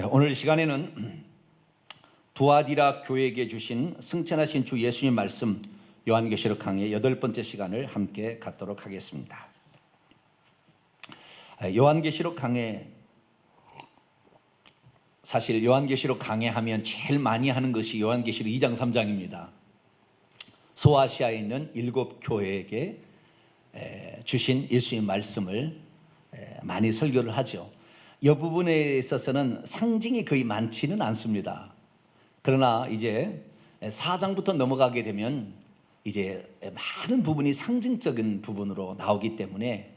오늘 시간에는 두아디라 교회에게 주신 승천하신 주 예수님 말씀 요한계시록 강의 8번째 시간을 함께 갖도록 하겠습니다. 요한계시록 강의, 사실 요한계시록 강의하면 제일 많이 하는 것이 요한계시록 2장 3장입니다. 소아시아에 있는 7 교회에게 주신 예수님 말씀을 많이 설교를 하죠. 이 부분에 있어서는 상징이 거의 많지는 않습니다. 그러나 이제 4장부터 넘어가게 되면 이제 많은 부분이 상징적인 부분으로 나오기 때문에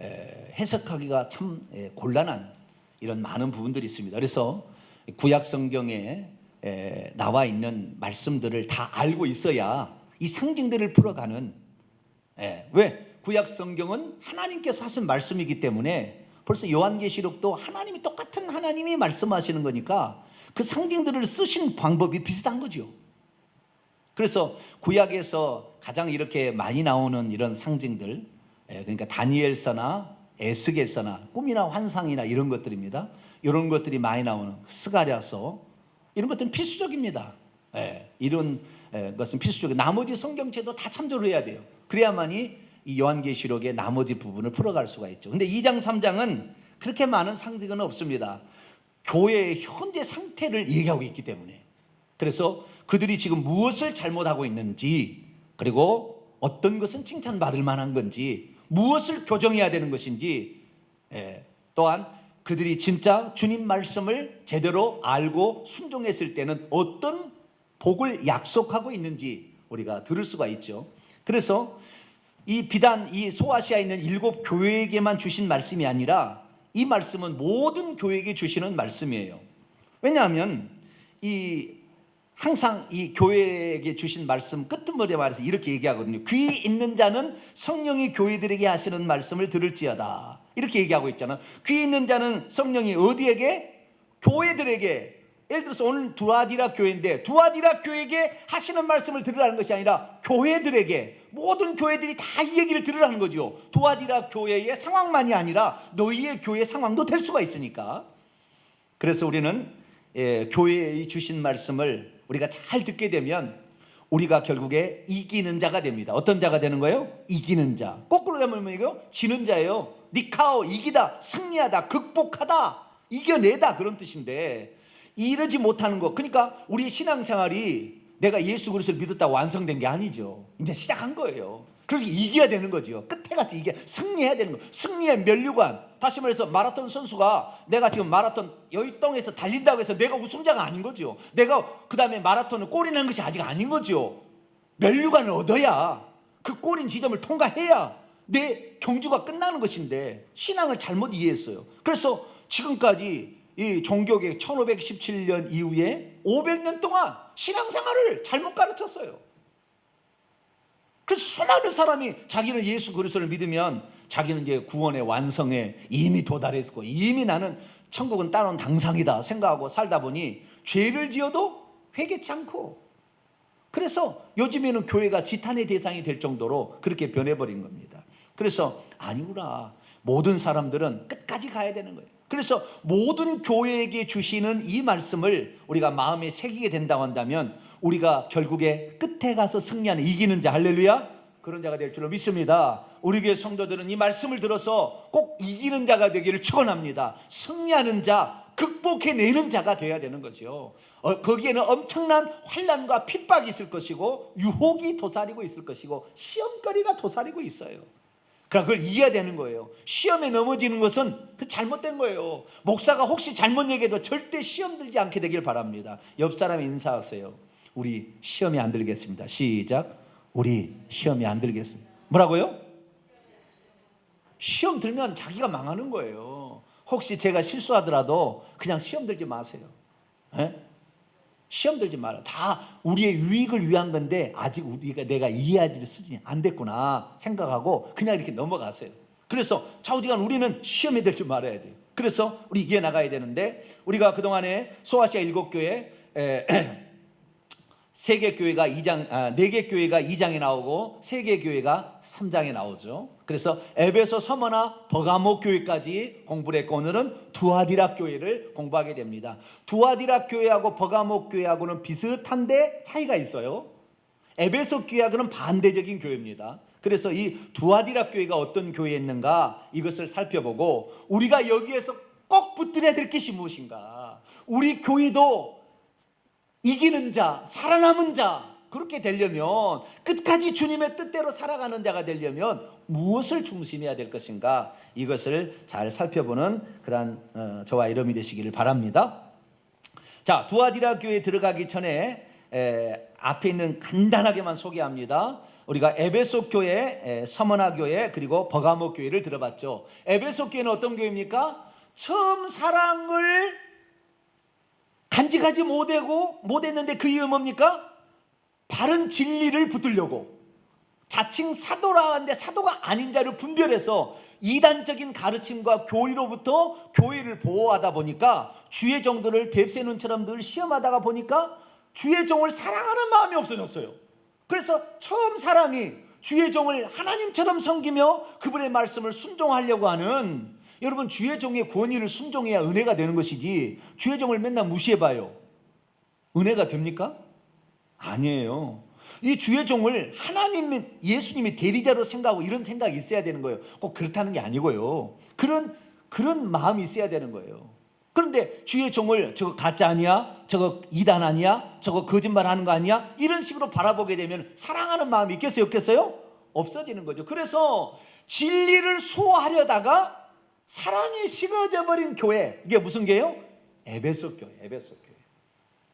해석하기가 참 곤란한 이런 많은 부분들이 있습니다. 그래서 구약 성경에 나와 있는 말씀들을 다 알고 있어야 이 상징들을 풀어가는, 왜? 구약 성경은 하나님께서 하신 말씀이기 때문에 벌써 요한계시록도 하나님이 똑같은 하나님이 말씀하시는 거니까 그 상징들을 쓰신 방법이 비슷한 거죠. 그래서 구약에서 가장 이렇게 많이 나오는 이런 상징들, 그러니까 다니엘서나 에스겔서나 꿈이나 환상이나 이런 것들입니다. 이런 것들이 많이 나오는 스가랴서, 이런 것들은 필수적입니다. 이런 것은 필수적이고 나머지 성경책도 다 참조를 해야 돼요. 그래야만이 이 요한계시록의 나머지 부분을 풀어갈 수가 있죠. 근데 2장 3장은 그렇게 많은 상징은 없습니다. 교회의 현재 상태를 얘기하고 있기 때문에, 그래서 그들이 지금 무엇을 잘못하고 있는지, 그리고 어떤 것은 칭찬받을 만한 건지, 무엇을 교정해야 되는 것인지, 또한 그들이 진짜 주님 말씀을 제대로 알고 순종했을 때는 어떤 복을 약속하고 있는지 우리가 들을 수가 있죠. 그래서 이 비단 이 소아시아에 있는 7 교회에게만 주신 말씀이 아니라 이 말씀은 모든 교회에게 주시는 말씀이에요. 왜냐하면 항상 이 교회에게 주신 말씀 끝머리에 말해서 이렇게 얘기하거든요. 귀 있는 자는 성령이 교회들에게 하시는 말씀을 들을지어다, 이렇게 얘기하고 있잖아요. 귀 있는 자는 성령이 어디에게? 교회들에게. 예를 들어서 오늘 두아디라 교회인데 두아디라 교회에게 하시는 말씀을 들으라는 것이 아니라 교회들에게, 모든 교회들이 다 이 얘기를 들으라는 거죠. 두아디라 교회의 상황만이 아니라 너희의 교회 상황도 될 수가 있으니까. 그래서 우리는 교회에 주신 말씀을 우리가 잘 듣게 되면 우리가 결국에 이기는 자가 됩니다. 어떤 자가 되는 거예요? 이기는 자. 거꾸로 되면 이거 지는 자예요. 니카오, 이기다, 승리하다, 극복하다, 이겨내다, 그런 뜻인데 이러지 못하는 거, 그러니까 우리 신앙생활이 내가 예수 그리스도를 믿었다고 완성된 게 아니죠. 이제 시작한 거예요. 그래서 이겨야 되는 거죠. 끝에 가서 승리해야 되는 거예요. 승리의 면류관. 다시 말해서 마라톤 선수가 내가 지금 마라톤 여기 땅에서 달린다고 해서 내가 우승자가 아닌 거죠. 내가 그 다음에 마라톤을 골이 난 것이 아직 아닌 거죠. 면류관을 얻어야, 그 골인 지점을 통과해야 내 경주가 끝나는 것인데 신앙을 잘못 이해했어요. 그래서 지금까지 이 종교개혁 1517년 이후에 500년 동안 신앙생활을 잘못 가르쳤어요. 그래서 수많은 사람이 자기는 예수 그리스도를 믿으면 자기는 이제 구원의 완성에 이미 도달했고 이미 나는 천국은 따놓은 당상이다 생각하고 살다 보니 죄를 지어도 회개치 않고, 그래서 요즘에는 교회가 지탄의 대상이 될 정도로 그렇게 변해버린 겁니다. 그래서 아니구나, 모든 사람들은 끝까지 가야 되는 거예요. 그래서 모든 교회에게 주시는 이 말씀을 우리가 마음에 새기게 된다고 한다면 우리가 결국에 끝에 가서 승리하는, 이기는 자, 할렐루야, 그런 자가 될 줄로 믿습니다. 우리 교회 성도들은 이 말씀을 들어서 꼭 이기는 자가 되기를 축원합니다. 승리하는 자, 극복해내는 자가 되어야 되는 거죠. 거기에는 엄청난 환난과 핍박이 있을 것이고 유혹이 도사리고 있을 것이고 시험거리가 도사리고 있어요. 그러니까 그걸 이해해야 되는 거예요. 시험에 넘어지는 것은 그 잘못된 거예요. 목사가 혹시 잘못 얘기해도 절대 시험 들지 않게 되길 바랍니다. 옆 사람에 인사하세요. 우리 시험에 안 들겠습니다. 시작. 우리 시험에 안 들겠습니다. 뭐라고요? 시험 들면 자기가 망하는 거예요. 혹시 제가 실수하더라도 그냥 시험 들지 마세요. 시험 들지 마라. 다 우리의 유익을 위한 건데 아직 내가 이해하지 수준이 안 됐구나 생각하고 그냥 이렇게 넘어가세요. 그래서 좌우지간 우리는 시험에 들지 말아야 돼요. 그래서 우리 이겨나가야 되는데, 우리가 그동안에 소아시아 7교회 세 개 교회가 2장, 네 개 교회가 2장에 나오고 세 개 교회가 3장에 나오죠. 그래서 에베소, 서머나, 버가모 교회까지 공부를 했고 오늘은 두아디라 교회를 공부하게 됩니다. 두아디라 교회하고 버가모 교회하고는 비슷한데 차이가 있어요. 에베소 교회하고는 반대적인 교회입니다. 그래서 이 두아디라 교회가 어떤 교회였는가 이것을 살펴보고 우리가 여기에서 꼭 붙들어야 될 것이 무엇인가, 우리 교회도 이기는 자, 살아남은 자 그렇게 되려면, 끝까지 주님의 뜻대로 살아가는 자가 되려면 무엇을 중심해야 될 것인가, 이것을 잘 살펴보는 그러한 저와 여러분이 되시기를 바랍니다. 자, 두아디라 교회에 들어가기 전에 앞에 있는 간단하게만 소개합니다. 우리가 에베소 교회, 서머나 교회, 그리고 버가모 교회를 들어봤죠. 에베소 교회는 어떤 교회입니까? 처음 사랑을 간직하지 못했는데 그 이유 뭡니까? 바른 진리를 붙들려고 자칭 사도라 하는데 사도가 아닌 자를 분별해서 이단적인 가르침과 교리로부터 교회를 보호하다 보니까 주의 종들을 뱁새 눈처럼 늘 시험하다가 보니까 주의 종을 사랑하는 마음이 없어졌어요. 그래서 처음 사람이 주의 종을 하나님처럼 섬기며 그분의 말씀을 순종하려고 하는, 여러분 주의 종의 권위를 순종해야 은혜가 되는 것이지 주의 종을 맨날 무시해봐요, 은혜가 됩니까? 아니에요. 이 주의 종을 하나님, 예수님이 대리자로 생각하고 이런 생각이 있어야 되는 거예요. 꼭 그렇다는 게 아니고요. 그런 마음이 있어야 되는 거예요. 그런데 주의 종을 저거 가짜 아니야? 저거 이단 아니야? 저거 거짓말하는 거 아니야? 이런 식으로 바라보게 되면 사랑하는 마음이 있겠어요? 없겠어요? 없어지는 거죠. 그래서 진리를 수호하려다가 사랑이 식어져 버린 교회, 이게 무슨 교회요? 에베소 교회, 에베소 교회.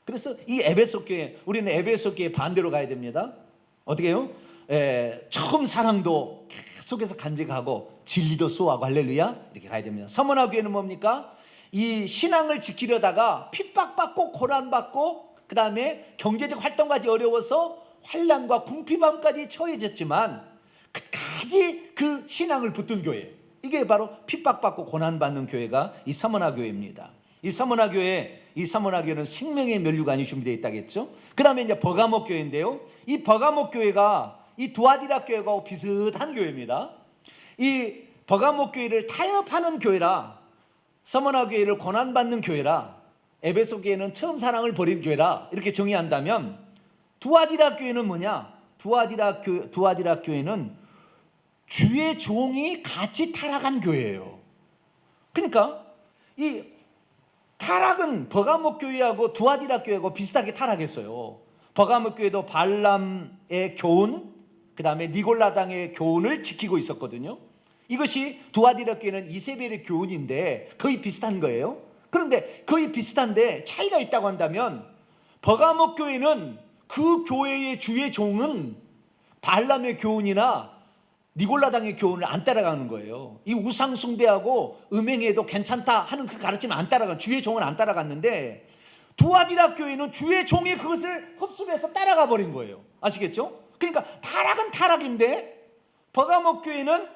그래서 이 에베소 교회, 우리는 에베소 교회 반대로 가야 됩니다. 어떻게 해요? 처음 사랑도 계속해서 간직하고 진리도 수호하고 할렐루야 이렇게 가야 됩니다. 서머나 교회는 뭡니까? 이 신앙을 지키려다가 핍박받고 고난받고 그 다음에 경제적 활동까지 어려워서 환난과 궁핍함까지 처해졌지만 끝까지 그 신앙을 붙든 교회, 이게 바로 핍박받고 고난받는 교회가 이 서머나 교회입니다. 이 서머나 교회는 생명의 면류관이 준비되어 있다겠죠. 그 다음에 이제 버가모 교회인데요, 이 버가모 교회가 이 두아디라 교회하고 비슷한 교회입니다. 이 버가모 교회를 타협하는 교회라, 서머나 교회를 고난받는 교회라, 에베소 교회는 처음 사랑을 버린 교회라 이렇게 정의한다면, 두아디라 교회는 뭐냐? 두아디라 교회는 주의 종이 같이 타락한 교회예요. 그러니까 이 타락은 버가모 교회하고 두아디라 교회하고 비슷하게 타락했어요. 버가모 교회도 발람의 교훈, 그 다음에 니골라당의 교훈을 지키고 있었거든요. 이것이 두아디라 교회는 이세벨의 교훈인데 거의 비슷한 거예요. 그런데 거의 비슷한데 차이가 있다고 한다면, 버가모 교회는 그 교회의 주의 종은 발람의 교훈이나 니골라당의 교훈을 안 따라가는 거예요. 이 우상 숭배하고 음행해도 괜찮다 하는 그 가르침을 안 따라간, 주의 종은 안 따라갔는데, 두아디라 교회는 주의 종이 그것을 흡수해서 따라가 버린 거예요. 아시겠죠? 그러니까 타락은 타락인데 버가모 교회는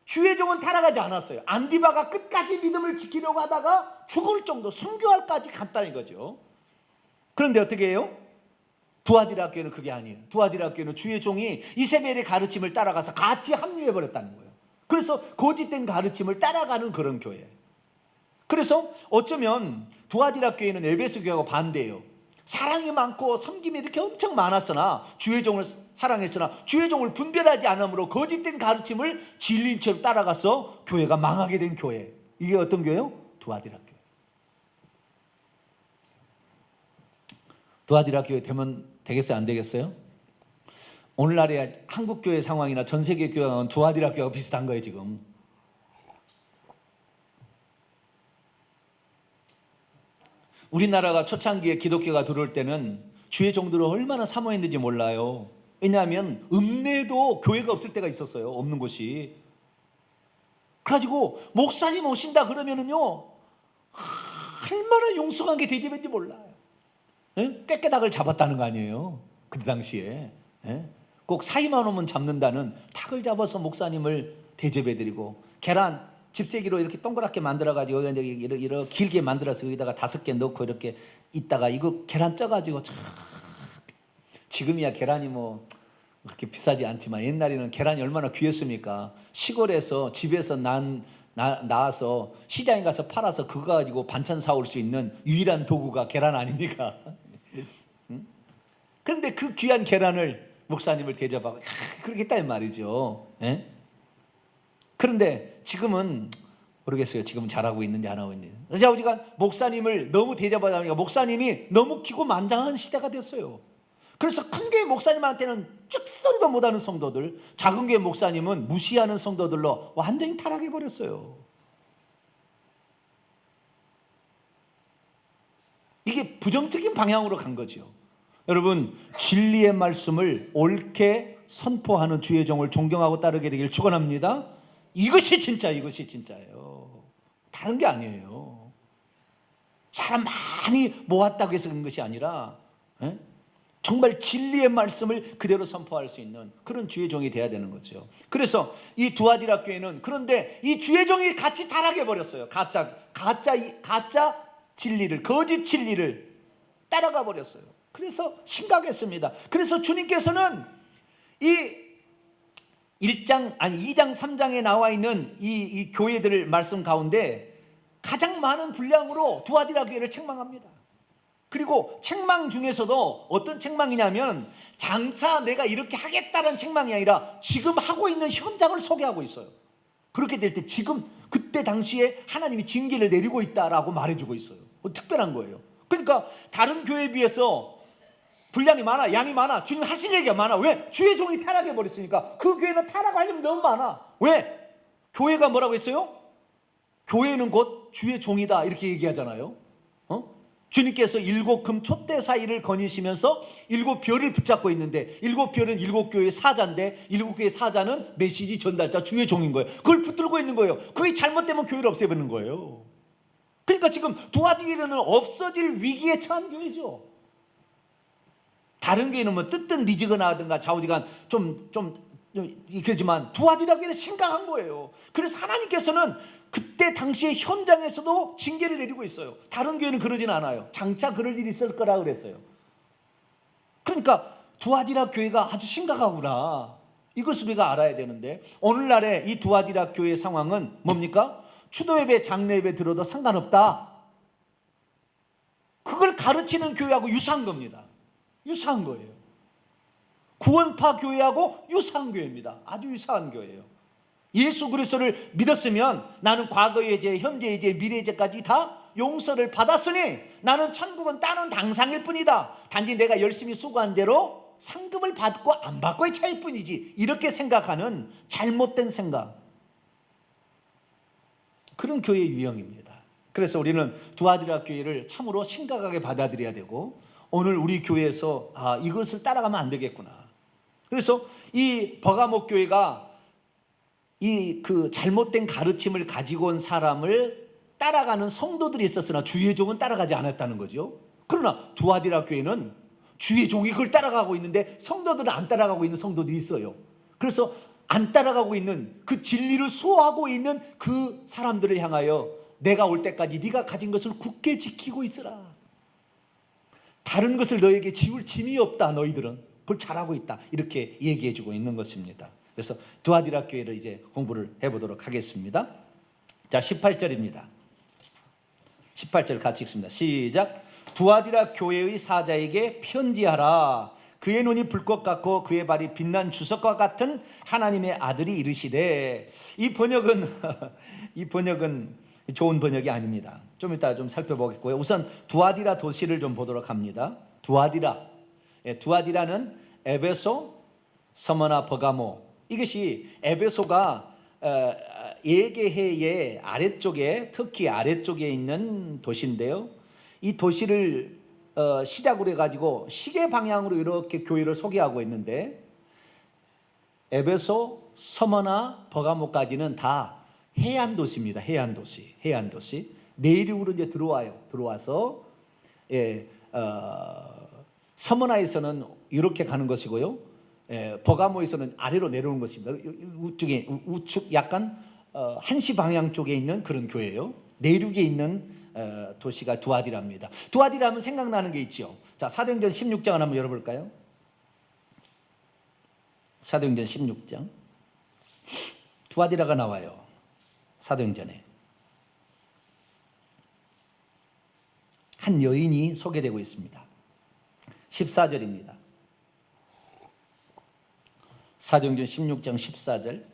주의 종은 타락하지 않았어요. 안디바가 끝까지 믿음을 지키려고 하다가 죽을 정도 순교할까지 갔다는 거죠. 그런데 어떻게 해요? 두아디라 교회는 그게 아니에요. 두아디라 교회는 주의 종이 이세벨의 가르침을 따라가서 같이 합류해 버렸다는 거예요. 그래서 거짓된 가르침을 따라가는 그런 교회. 그래서 어쩌면 두아디라 교회는 에베소 교회하고 반대예요. 사랑이 많고 섬김이 이렇게 엄청 많았으나, 주의 종을 사랑했으나 주의 종을 분별하지 않으므로 거짓된 가르침을 진리인 채로 따라가서 교회가 망하게 된 교회. 이게 어떤 교회요? 두아디라 교회. 두아디라 교회 되면 되겠어요? 안 되겠어요? 오늘날의 한국교회 상황이나 전 세계 교회는 두아디라 교회가 비슷한 거예요 지금. 우리나라가 초창기에 기독교가 들어올 때는 주의 종들을 얼마나 사모했는지 몰라요. 왜냐하면 읍내도 교회가 없을 때가 있었어요. 없는 곳이. 그래가지고 목사님 오신다 그러면은요, 얼마나 용서한 게 대접인지 몰라요. 꾀깨닭을 잡았다는 거 아니에요 그때 당시에. 꼭 사이만 오면 잡는다는 닭을 잡아서 목사님을 대접해드리고, 계란 집세기로 이렇게 동그랗게 만들어가지고 이렇게 길게 만들어서 여기다가 5개 넣고 이렇게 있다가 이거 계란 쪄가지고 지금이야 계란이 뭐 그렇게 비싸지 않지만 옛날에는 계란이 얼마나 귀했습니까? 시골에서 집에서 나와서 시장에 가서 팔아서 그거 가지고 반찬 사올 수 있는 유일한 도구가 계란 아닙니까? 응? 그런데 그 귀한 계란을 목사님을 대접하고 그렇게 했단 말이죠. 네? 그런데 지금은 모르겠어요. 지금은 잘하고 있는지 안 하고 있는지. 그래서 우리가 목사님을 너무 대접하다 보니까 목사님이 너무 기고만장한 시대가 됐어요. 그래서 큰 교회 목사님한테는 찍소리도 못하는 성도들, 작은 교회 목사님은 무시하는 성도들로 완전히 타락해버렸어요. 이게 부정적인 방향으로 간 거죠. 여러분, 진리의 말씀을 옳게 선포하는 주의 종을 존경하고 따르게 되길 축원합니다. 이것이 진짜예요. 다른 게 아니에요. 사람 많이 모았다고 해서 그런 것이 아니라 정말 진리의 말씀을 그대로 선포할 수 있는 그런 주의 종이 돼야 되는 거죠. 그래서 이 두아디라 교회는 그런데 이 주의 종이 같이 타락해 버렸어요. 가짜 진리를, 거짓 진리를 따라가 버렸어요. 그래서 심각했습니다. 그래서 주님께서는 이 2장 3장에 나와 있는 이 교회들 말씀 가운데 가장 많은 분량으로 두아디라 교회를 책망합니다. 그리고 책망 중에서도 어떤 책망이냐면 장차 내가 이렇게 하겠다는 책망이 아니라 지금 하고 있는 현장을 소개하고 있어요. 그렇게 될 때 지금 그때 당시에 하나님이 징계를 내리고 있다라고 말해주고 있어요. 특별한 거예요. 그러니까 다른 교회에 비해서 분량이 많아, 양이 많아, 주님 하신 얘기가 많아. 왜? 주의 종이 타락해 버렸으니까. 그 교회는 타락하려면 너무 많아. 왜? 교회가 뭐라고 했어요? 교회는 곧 주의 종이다 이렇게 얘기하잖아요. 주님께서 7금 촛대 사이를 거니시면서 7별을 붙잡고 있는데 7별은 7교회의 사자인데 7교회의 사자는 메시지 전달자 주의 종인 거예요. 그걸 붙들고 있는 거예요. 그게 잘못되면 교회를 없애버리는 거예요. 그러니까 지금 두아디라는 없어질 위기에 처한 교회죠. 다른 교회는 뭐 뜨뜻 미지근하 하든가 좌우지간 좀 그러지만 두아디라 교회는 심각한 거예요. 그래서 하나님께서는 그때 당시에 현장에서도 징계를 내리고 있어요. 다른 교회는 그러진 않아요. 장차 그럴 일이 있을 거라 그랬어요. 그러니까 두아디라 교회가 아주 심각하구나. 이것을 우리가 알아야 되는데 오늘날의 이 두아디라 교회의 상황은 뭡니까? 추도예배, 장례예배 들어도 상관없다. 그걸 가르치는 교회하고 유사한 겁니다. 유사한 거예요. 구원파 교회하고 유사한 교회입니다. 아주 유사한 교회예요. 예수 그리스도를 믿었으면 나는 과거의 죄, 현재의 죄, 미래의 죄까지 다 용서를 받았으니 나는 천국은 따는 당상일 뿐이다. 단지 내가 열심히 수고한 대로 상급을 받고 안 받고의 차이일 뿐이지. 이렇게 생각하는 잘못된 생각, 그런 교회의 유형입니다. 그래서 우리는 두아디라 교회를 참으로 심각하게 받아들여야 되고 오늘 우리 교회에서 이것을 따라가면 안 되겠구나. 그래서 이 버가목 교회가 이 그 잘못된 가르침을 가지고 온 사람을 따라가는 성도들이 있었으나 주의 종은 따라가지 않았다는 거죠. 그러나 두아디라 교회는 주의 종이 그걸 따라가고 있는데 성도들은 안 따라가고 있는 성도들이 있어요. 그래서 안 따라가고 있는 그 진리를 소화하고 있는 그 사람들을 향하여 내가 올 때까지 네가 가진 것을 굳게 지키고 있으라. 다른 것을 너에게 지울 짐이 없다. 너희들은 그걸 잘하고 있다. 이렇게 얘기해주고 있는 것입니다. 그래서 두아디라 교회를 이제 공부를 해보도록 하겠습니다. 자, 18절입니다. 18절 같이 읽습니다. 시작. 두아디라 교회의 사자에게 편지하라. 그의 눈이 불꽃 같고 그의 발이 빛난 주석과 같은 하나님의 아들이 이르시되. 이 번역은 좋은 번역이 아닙니다. 좀 이따 좀 살펴보겠고요. 우선 두아디라 도시를 좀 보도록 합니다. 두아디라는 에베소, 서머나, 버가모. 이것이 에베소가 에게해의 아래쪽에, 터키 아래쪽에 있는 도시인데요. 이 도시를 시작으로 해가지고 시계 방향으로 이렇게 교회를 소개하고 있는데 에베소, 서머나, 버가모까지는 다 해안 도시입니다. 해안 도시. 내륙으로 이제 들어와서 서머나에서는 이렇게 가는 것이고요. 버가모에서는 아래로 내려오는 것입니다. 우측 약간 한시 방향 쪽에 있는 그런 교회예요. 내륙에 있는 도시가 두아디라입니다. 두아디라면 생각나는 게 있죠. 자, 사도행전 16장을 한번 열어볼까요? 사도행전 16장. 두아디라가 나와요. 사도행전에 한 여인이 소개되고 있습니다. 14절입니다. 사도행전 16장 14절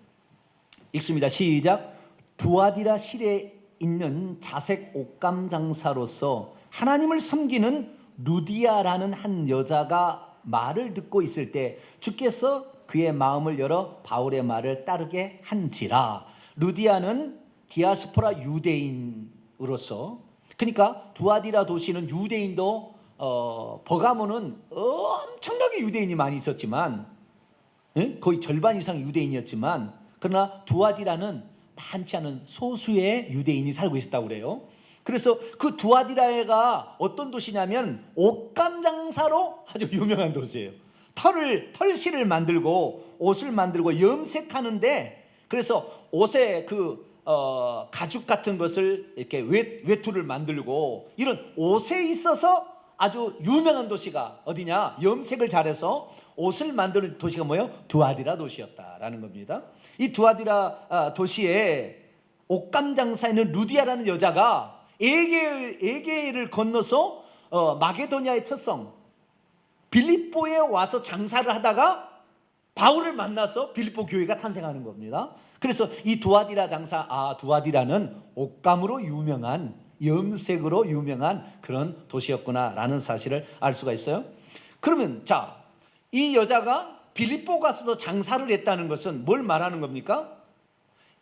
읽습니다. 시작. 두아디라 실에 있는 자색 옷감 장사로서 하나님을 섬기는 루디아라는 한 여자가 말을 듣고 있을 때 주께서 그의 마음을 열어 바울의 말을 따르게 한지라. 루디아는 디아스포라 유대인으로서, 그러니까 두아디라 도시는 유대인도 버가모는 엄청나게 유대인이 많이 있었지만 거의 절반 이상 유대인이었지만, 그러나 두아디라는 많지 않은 소수의 유대인이 살고 있었다고 그래요. 그래서 그 두아디라가 어떤 도시냐면 옷감 장사로 아주 유명한 도시예요. 털실을 만들고 옷을 만들고 염색하는데, 그래서 옷에 가죽 같은 것을 이렇게 외투를 만들고 이런 옷에 있어서 아주 유명한 도시가 어디냐? 염색을 잘해서 옷을 만드는 도시가 뭐예요? 두아디라 도시였다라는 겁니다. 이 두아디라 도시에 옷감 장사에 있는 루디아라는 여자가 에게를 건너서 마게도니아의 첫성 빌립보에 와서 장사를 하다가 바울을 만나서 빌립보 교회가 탄생하는 겁니다. 그래서 이 두아디라는 옷감으로 유명한, 염색으로 유명한 그런 도시였구나라는 사실을 알 수가 있어요. 그러면 이 여자가 빌립보 가서도 장사를 했다는 것은 뭘 말하는 겁니까?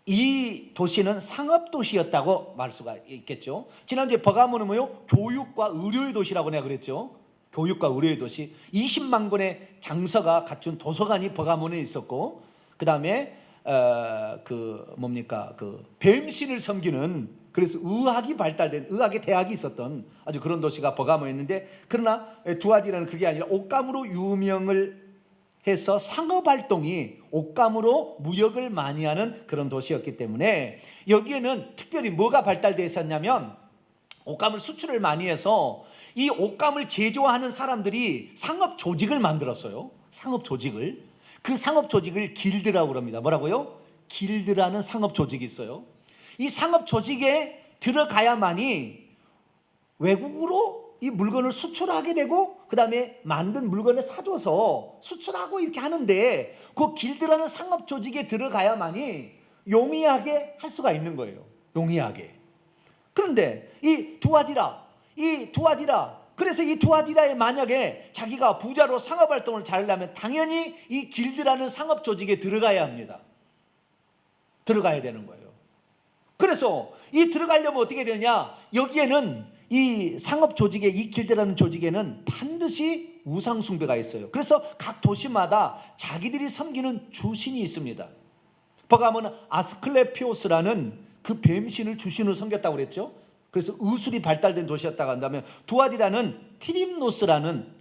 이 도시는 상업도시였다고 말 수가 있겠죠. 지난주에 버가모는 뭐요? 교육과 의료의 도시라고 내가 그랬죠. 교육과 의료의 도시. 20만 권의 장서가 갖춘 도서관이 버가모에 있었고, 그 다음에 뱀신을 섬기는, 그래서 의학이 발달된 의학의 대학이 있었던 아주 그런 도시가 버가모였는데, 그러나 두아디라는 그게 아니라 옷감으로 유명을 해서 상업활동이 옷감으로 무역을 많이 하는 그런 도시였기 때문에 여기에는 특별히 뭐가 발달되어 있었냐면 옷감을 수출을 많이 해서 이 옷감을 제조하는 사람들이 상업 조직을 만들었어요. 상업 조직을. 그 상업 조직을 길드라고 그럽니다. 뭐라고요? 길드라는 상업 조직이 있어요. 이 상업 조직에 들어가야만이 외국으로 이 물건을 수출하게 되고, 그 다음에 만든 물건을 사줘서 수출하고 이렇게 하는데, 그 길드라는 상업 조직에 들어가야만이 용이하게 할 수가 있는 거예요. 용이하게. 그런데 이 두아디라, 그래서 이 두아디라에 만약에 자기가 부자로 상업활동을 잘하려면 당연히 이 길드라는 상업 조직에 들어가야 합니다. 들어가야 되는 거예요. 그래서 이 들어가려면 어떻게 되냐? 여기에는 이 상업 조직에, 이 길드라는 조직에는 반드시 우상 숭배가 있어요. 그래서 각 도시마다 자기들이 섬기는 주신이 있습니다. 버가모는 아스클레피오스라는 그 뱀신을 주신으로 섬겼다고 그랬죠. 그래서 의술이 발달된 도시였다고 한다면, 두아디라는 티림노스라는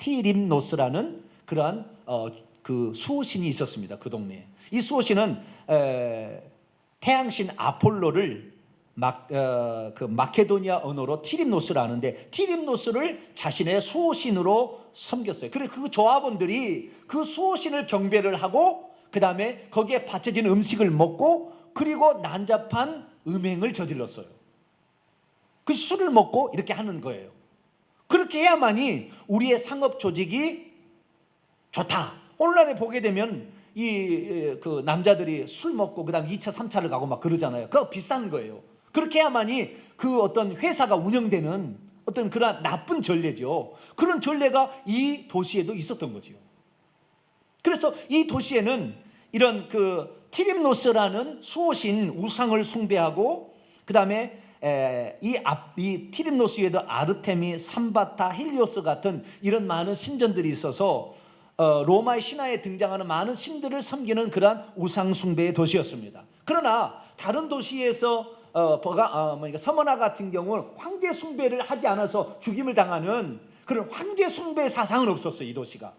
그러한 그 수호신이 있었습니다. 그 동네에. 이 수호신은 태양신 아폴로를 마케도니아 언어로 티림노스를 하는데, 티림노스를 자신의 수호신으로 섬겼어요. 그래서 그 조합원들이 그 수호신을 경배를 하고, 그 다음에 거기에 바쳐진 음식을 먹고, 그리고 난잡한 음행을 저질렀어요. 그 술을 먹고 이렇게 하는 거예요. 그렇게 해야만이 우리의 상업 조직이 좋다. 오늘날에 보게 되면 그 남자들이 술 먹고 그 다음 2차 3차를 가고 막 그러잖아요. 그거 비슷한 거예요. 그렇게 해야만이 그 어떤 회사가 운영되는 어떤 그런 나쁜 전례죠. 그런 전례가 이 도시에도 있었던 거죠. 그래서 이 도시에는 이런 그 티림노스라는 수호신 우상을 숭배하고, 그 다음에 이 티림노스 위에도 아르테미, 삼바타, 헬리오스 같은 이런 많은 신전들이 있어서 로마의 신화에 등장하는 많은 신들을 섬기는 그러한 우상 숭배의 도시였습니다. 그러나 다른 도시에서 서머나 같은 경우는 황제 숭배를 하지 않아서 죽임을 당하는 그런 황제 숭배 사상은 없었어요. 이 도시가.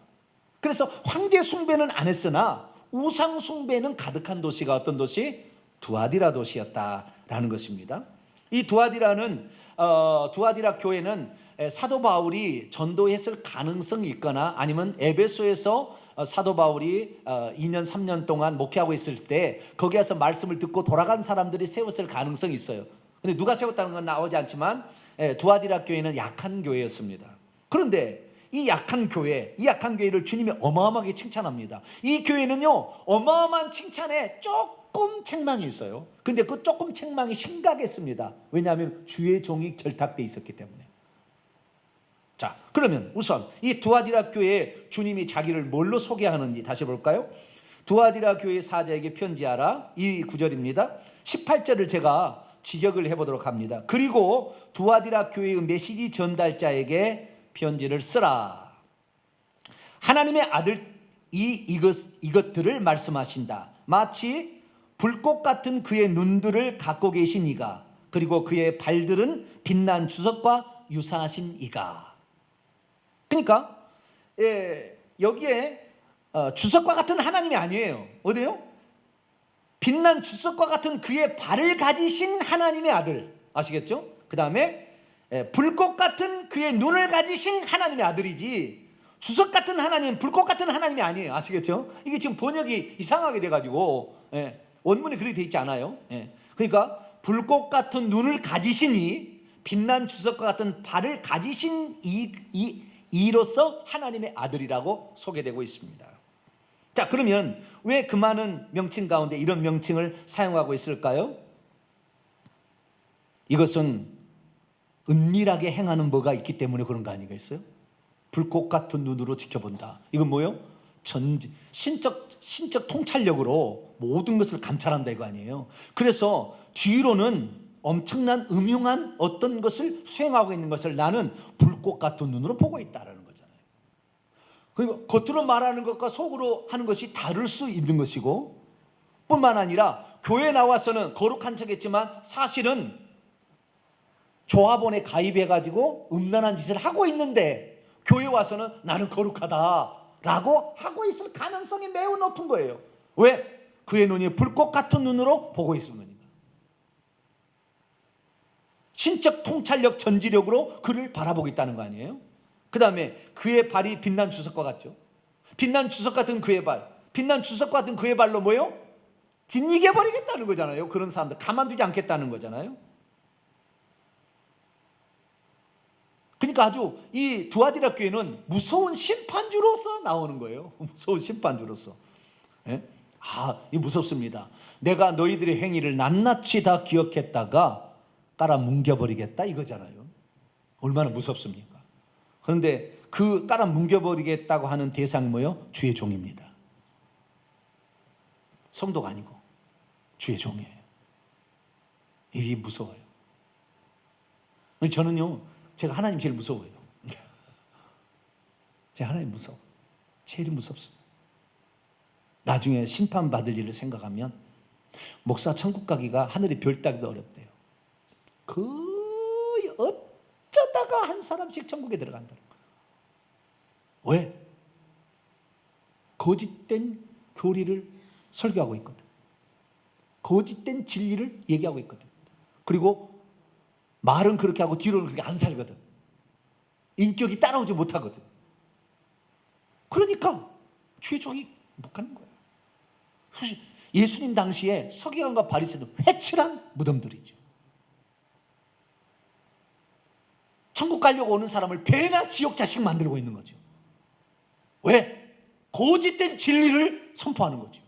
그래서 황제 숭배는 안 했으나 우상 숭배는 가득한 도시가 어떤 도시? 두아디라 도시였다라는 것입니다. 이 두아디라 교회는 사도 바울이 전도했을 가능성이 있거나 아니면 에베소에서 사도 바울이 2년 3년 동안 목회하고 있을 때 거기에서 말씀을 듣고 돌아간 사람들이 세웠을 가능성이 있어요. 근데 누가 세웠다는 건 나오지 않지만 두아디라 교회는 약한 교회였습니다. 그런데 이 약한 교회를 주님이 어마어마하게 칭찬합니다. 이 교회는요, 어마어마한 칭찬에 조금 책망이 있어요. 근데 그 조금 책망이 심각했습니다. 왜냐하면 주의 종이 결탁돼 있었기 때문에. 자, 그러면 우선 이 두아디라 교회에 주님이 자기를 뭘로 소개하는지 다시 볼까요? 두아디라 교회 사자에게 편지하라, 이 구절입니다. 18절을 제가 직역을 해보도록 합니다. 그리고 두아디라 교회의 메시지 전달자에게 편지를 쓰라. 하나님의 아들 이것들을 말씀하신다. 마치 불꽃 같은 그의 눈들을 갖고 계신 이가, 그리고 그의 발들은 빛난 주석과 유사하신 이가. 그러니까 여기에 주석과 같은 하나님이 아니에요. 어디요? 빛난 주석과 같은 그의 발을 가지신 하나님의 아들. 아시겠죠? 그 다음에 불꽃 같은 그의 눈을 가지신 하나님의 아들이지, 주석 같은 하나님, 불꽃 같은 하나님이 아니에요. 아시겠죠? 이게 지금 번역이 이상하게 돼가지고 원문에 그렇게 돼 있지 않아요. 그러니까 불꽃 같은 눈을 가지시니 빛난 주석과 같은 발을 가지신 이로서 하나님의 아들이라고 소개되고 있습니다. 자, 그러면 왜 그 많은 명칭 가운데 이런 명칭을 사용하고 있을까요? 이것은 은밀하게 행하는 뭐가 있기 때문에 그런 거 아니겠어요? 불꽃 같은 눈으로 지켜본다. 이건 뭐예요? 신적 통찰력으로 모든 것을 감찰한다 이거 아니에요? 그래서 뒤로는 엄청난 음흉한 어떤 것을 수행하고 있는 것을 나는 불꽃 같은 눈으로 보고 있다라는 거잖아요. 그리고 겉으로 말하는 것과 속으로 하는 것이 다를 수 있는 것이고, 뿐만 아니라 교회에 나와서는 거룩한 척했지만 사실은 조합원에 가입해가지고 음란한 짓을 하고 있는데 교회 와서는 나는 거룩하다라고 하고 있을 가능성이 매우 높은 거예요. 왜? 그의 눈이 불꽃 같은 눈으로 보고 있는 거니까. 신적 통찰력, 전지력으로 그를 바라보고 있다는 거 아니에요? 그 다음에 그의 발이 빛난 주석과 같죠. 빛난 주석 같은 그의 발, 빛난 주석 같은 그의 발로 뭐요? 짓이겨 버리겠다는 거잖아요. 그런 사람들 가만두지 않겠다는 거잖아요. 그러니까 아주 이 두아디라 교회는 무서운 심판주로서 나오는 거예요. 무서운 심판주로서. 이 무섭습니다. 내가 너희들의 행위를 낱낱이 다 기억했다가 깔아 뭉겨버리겠다 이거잖아요. 얼마나 무섭습니까? 그런데 그 깔아 뭉겨버리겠다고 하는 대상이 뭐예요? 주의 종입니다. 성도가 아니고 주의 종이에요. 이게 무서워요. 저는요, 제가 하나님 제일 무서워요. 제가 하나님 무서워. 제일 무섭습니다. 나중에 심판받을 일을 생각하면 목사 천국 가기가 하늘의 별 따기도 어렵대요. 거의 어쩌다가 한 사람씩 천국에 들어간다는 거예요. 왜? 거짓된 교리를 설교하고 있거든. 거짓된 진리를 얘기하고 있거든. 그리고 말은 그렇게 하고 뒤로는 그렇게 안 살거든. 인격이 따라오지 못하거든. 그러니까 주의 종이 못 가는 거야. 예수님 당시에 서기관과 바리새인은 회칠한 무덤들이죠. 천국 가려고 오는 사람을 배나 지옥 자식 만들고 있는 거죠. 왜? 거짓된 진리를 선포하는 거죠.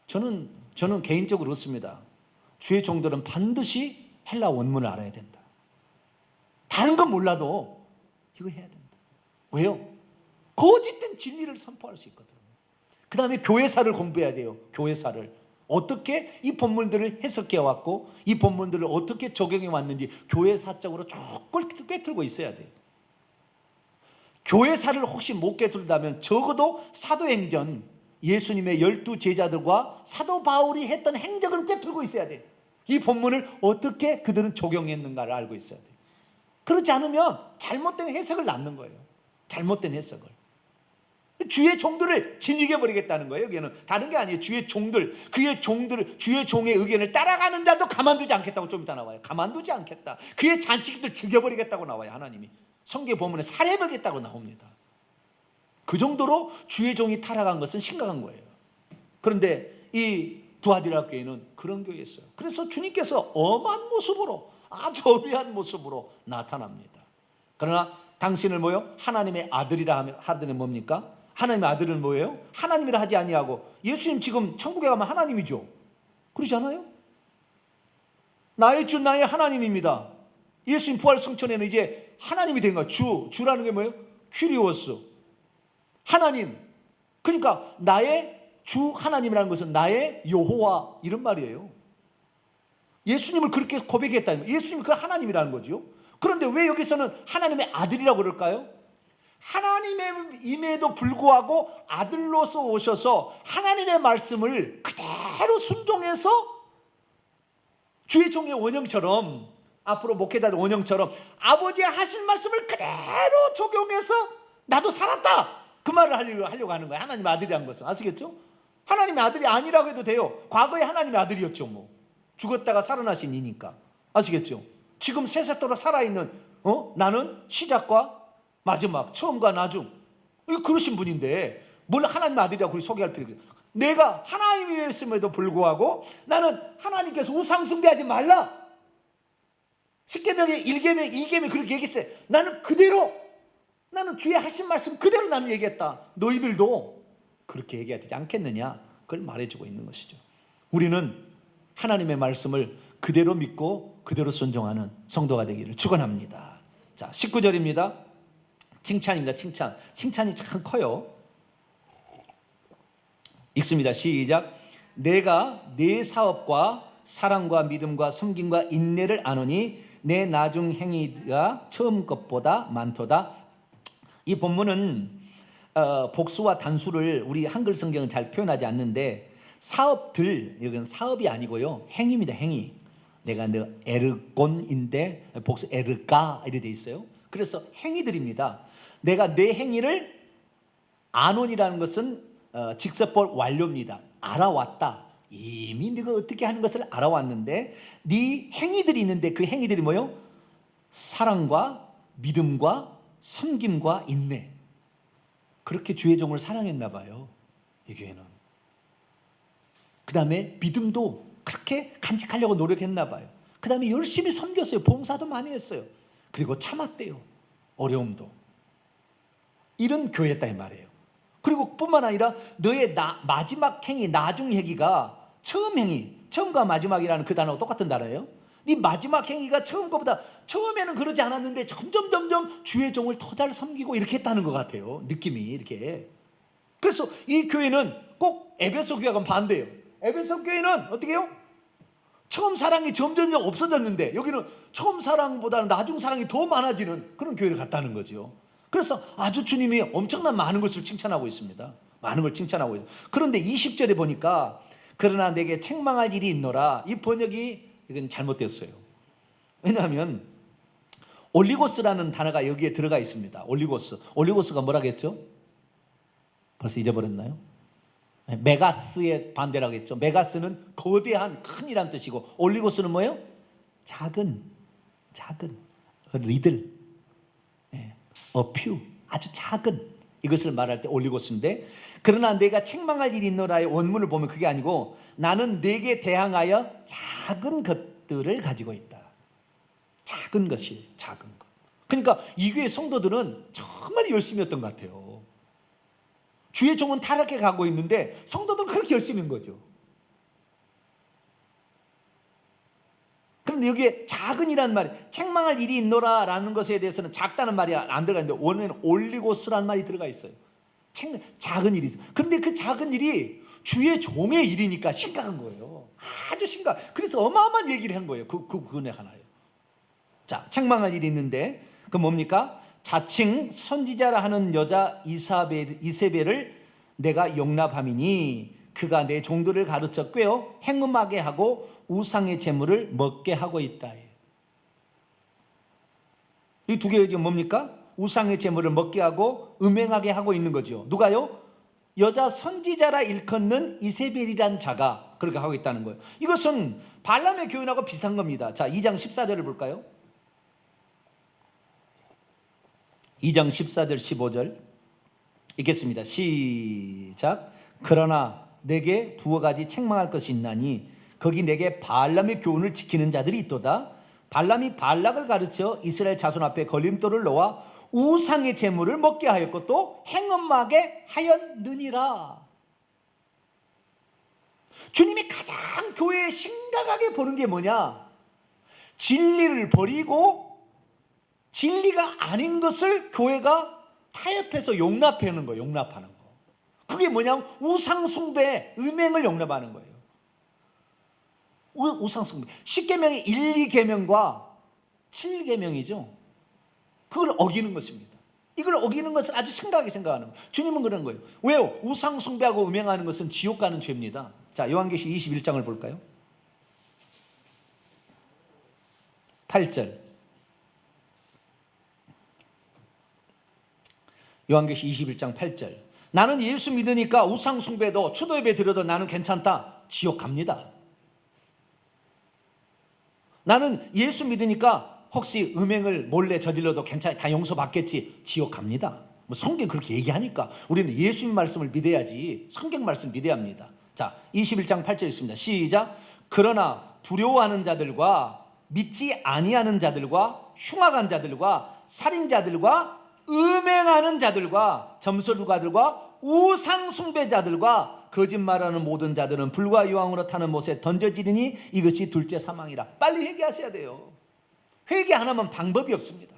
저는 개인적으로 그렇습니다. 주의 종들은 반드시 헬라 원문을 알아야 된다. 다른 건 몰라도 이거 해야 된다. 왜요? 거짓된 진리를 선포할 수 있거든요. 그 다음에 교회사를 공부해야 돼요. 교회사를. 어떻게 이 본문들을 해석해 왔고 이 본문들을 어떻게 적용해 왔는지 교회사적으로 조금 꿰뚫고 있어야 돼요. 교회사를 혹시 못 꿰뚫다면 적어도 사도행전 예수님의 12 제자들과 사도 바울이 했던 행적을 꿰뚫고 있어야 돼요. 이 본문을 어떻게 그들은 적용했는가를 알고 있어야 돼요. 그렇지 않으면 잘못된 해석을 낳는 거예요. 잘못된 해석을. 주의 종들을 진이겨 버리겠다는 거예요. 여기는 다른 게 아니에요. 주의 종들, 그의 종들을, 주의 종의 의견을 따라가는 자도 가만두지 않겠다고 좀 이따 나와요. 가만두지 않겠다. 그의 자식들 죽여버리겠다고 나와요. 하나님이 성경 본문에 살해버리겠다고 나옵니다. 그 정도로 주의 종이 타락한 것은 심각한 거예요. 그런데 이 두아디라 교회는 그런 교회였어요. 그래서 주님께서 엄한 모습으로, 아주 어미한 모습으로 나타납니다. 그러나 당신을 뭐요? 하나님의 아들이라 하더니 뭡니까? 하나님의 아들은 뭐예요? 하나님이라 하지 아니하고, 예수님 지금 천국에 가면 하나님이죠. 그러잖아요. 나의 주 나의 하나님입니다. 예수님 부활 승천에는 이제 하나님이 된 거야. 주라는 게 뭐예요? 큐리오스, 하나님. 그러니까 나의 주 하나님이라는 것은 나의 여호와, 이런 말이에요. 예수님을 그렇게 고백했다면 예수님이 그 하나님이라는 거죠. 그런데 왜 여기서는 하나님의 아들이라고 그럴까요? 하나님임에도 불구하고 아들로서 오셔서 하나님의 말씀을 그대로 순종해서 주의 종의 원형처럼, 앞으로 목회자들 원형처럼 아버지의 하신 말씀을 그대로 적용해서 나도 살았다, 그 말을 하려고 하는 거예요. 하나님의 아들이라는 것은. 아시겠죠? 하나님의 아들이 아니라고 해도 돼요. 과거에 하나님의 아들이었죠. 뭐 죽었다가 살아나신 이니까. 아시겠죠? 지금 세세토록 살아있는 나는 시작과 마지막, 처음과 나중, 그러신 분인데 뭘 하나님의 아들이라고 그렇게 소개할 필요가 있어요. 내가 하나님이었음에도 불구하고 나는 하나님께서 우상 숭배하지 말라, 10계명에 1계명 2계명 그렇게 얘기했어요. 나는 그대로, 나는 주의 하신 말씀 그대로 나는 얘기했다. 너희들도 그렇게 얘기해야 되지 않겠느냐, 그걸 말해주고 있는 것이죠. 우리는 하나님의 말씀을 그대로 믿고 그대로 순종하는 성도가 되기를 축원합니다. 자, 19절입니다. 칭찬입니다. 칭찬이 참 커요. 읽습니다. 시작. 내가 내 사업과 사랑과 믿음과 섬김과 인내를 아노니 내 나중 행위가 처음 것보다 많도다. 이 본문은 복수와 단수를 우리 한글 성경은 잘 표현하지 않는데, 사업들, 여기는 사업이 아니고요, 행위입니다. 행위. 내가 너 에르곤인데 복수 에르가 이렇게 돼 있어요. 그래서 행위들입니다. 내가 내 행위를, 아논이라는 것은 직설법 완료입니다. 알아왔다. 이미 네가 어떻게 하는 것을 알아왔는데 네 행위들이 있는데 그 행위들이 뭐요? 사랑과 믿음과 섬김과 인내. 그렇게 주의 종을 사랑했나 봐요, 이 교회는. 그 다음에 믿음도 그렇게 간직하려고 노력했나 봐요. 그 다음에 열심히 섬겼어요. 봉사도 많이 했어요. 그리고 참았대요, 어려움도. 이런 교회였다 이 말이에요. 그리고 뿐만 아니라 너의 마지막 행위, 나중 행위가 처음 행위, 처음과 마지막이라는 그 단어가 똑같은 단어예요. 네 마지막 행위가 처음 거보다, 처음에는 그러지 않았는데 점점 주의 종을 더 잘 섬기고 이렇게 했다는 것 같아요, 느낌이 이렇게. 그래서 이 교회는 꼭 에베소 교회하고는 반대예요. 에베소 교회는 어떻게 해요? 처음 사랑이 점점 없어졌는데 여기는 처음 사랑보다는 나중 사랑이 더 많아지는 그런 교회를 갔다는 거죠. 그래서 아주 주님이 엄청난 많은 것을 칭찬하고 있습니다. 많은 걸 칭찬하고 있어요. 그런데 20절에 보니까 그러나 내게 책망할 일이 있노라, 이 번역이 이건 잘못됐어요. 왜냐하면 올리고스라는 단어가 여기에 들어가 있습니다. 올리고스가 뭐라고 했죠? 벌써 잊어버렸나요? 메가스의 반대라고 했죠. 메가스는 거대한, 큰이란 뜻이고, 올리고스는 뭐예요? 작은, 리들, few, 아주 작은, 이것을 말할 때 올리고스인데, 그러나 내가 책망할 일이 있노라의 원문을 보면 그게 아니고 나는 내게 대항하여 작은 것들을 가지고 있다. 작은 것이, 작은 것. 그러니까 이 교회 성도들은 정말 열심히 했던 것 같아요. 주의 종은 타락해 가고 있는데 성도들은 그렇게 열심히 한 거죠. 그런데 여기에 작은이라는 말이, 책망할 일이 있노라라는 것에 대해서는 작다는 말이 안 들어가는데 원래는 올리고스라는 말이 들어가 있어요. 작은 일이 있어요. 그런데 그 작은 일이 주의 종의 일이니까 심각한 거예요. 아주 심각. 그래서 어마어마한 얘기를 한 거예요. 그거네 하나요. 자, 책망할 일이 있는데 그 뭡니까? 자칭 선지자라 하는 여자 이세벨을 내가 용납함이니 그가 내 종들을 가르쳐 꿰어 행음하게 하고 우상의 제물을 먹게 하고 있다. 이 두 개가 뭡니까? 우상의 제물을 먹게 하고 음행하게 하고 있는 거죠. 누가요? 여자 선지자라 일컫는 이세벨이란 자가 그렇게 하고 있다는 거예요. 이것은 발람의 교훈하고 비슷한 겁니다. 자, 2장 14절을 볼까요? 2장 14절 15절 읽겠습니다. 시작. 그러나 내게 두어 가지 책망할 것이 있나니 거기 내게 발람의 교훈을 지키는 자들이 있도다. 발람이 발락을 가르쳐 이스라엘 자손 앞에 걸림돌을 놓아 우상의 제물을 먹게 하였고 또 행음하게 하였느니라. 주님이 가장 교회에 심각하게 보는 게 뭐냐? 진리를 버리고 진리가 아닌 것을 교회가 타협해서 용납하는 거예요. 용납하는 거. 그게 뭐냐면 우상숭배, 음행을 용납하는 거예요. 우상숭배. 10계명의 1, 2계명과 7계명이죠. 그걸 어기는 것입니다. 이걸 어기는 것을 아주 심각하게 생각하는 거예요. 주님은 그런 거예요. 왜요? 우상숭배하고 음행하는 것은 지옥 가는 죄입니다. 자, 요한계시 21장을 볼까요? 8절. 요한계시 21장 8절. 나는 예수 믿으니까 우상숭배도 추도예배 드려도 나는 괜찮다. 지옥 갑니다. 나는 예수 믿으니까 혹시 음행을 몰래 저질러도 괜찮아, 다 용서받겠지. 지옥 갑니다. 뭐 성경 그렇게 얘기하니까 우리는 예수님 말씀을 믿어야지. 성경 말씀 믿어야 합니다. 자, 21장 8절 있습니다. 시작. 그러나 두려워하는 자들과 믿지 아니하는 자들과 흉악한 자들과 살인자들과 음행하는 자들과 점술가들과 우상숭배자들과 거짓말하는 모든 자들은 불과 유황으로 타는 못에 던져지리니 이것이 둘째 사망이라. 빨리 회개하셔야 돼요. 회개 안 하면 방법이 없습니다.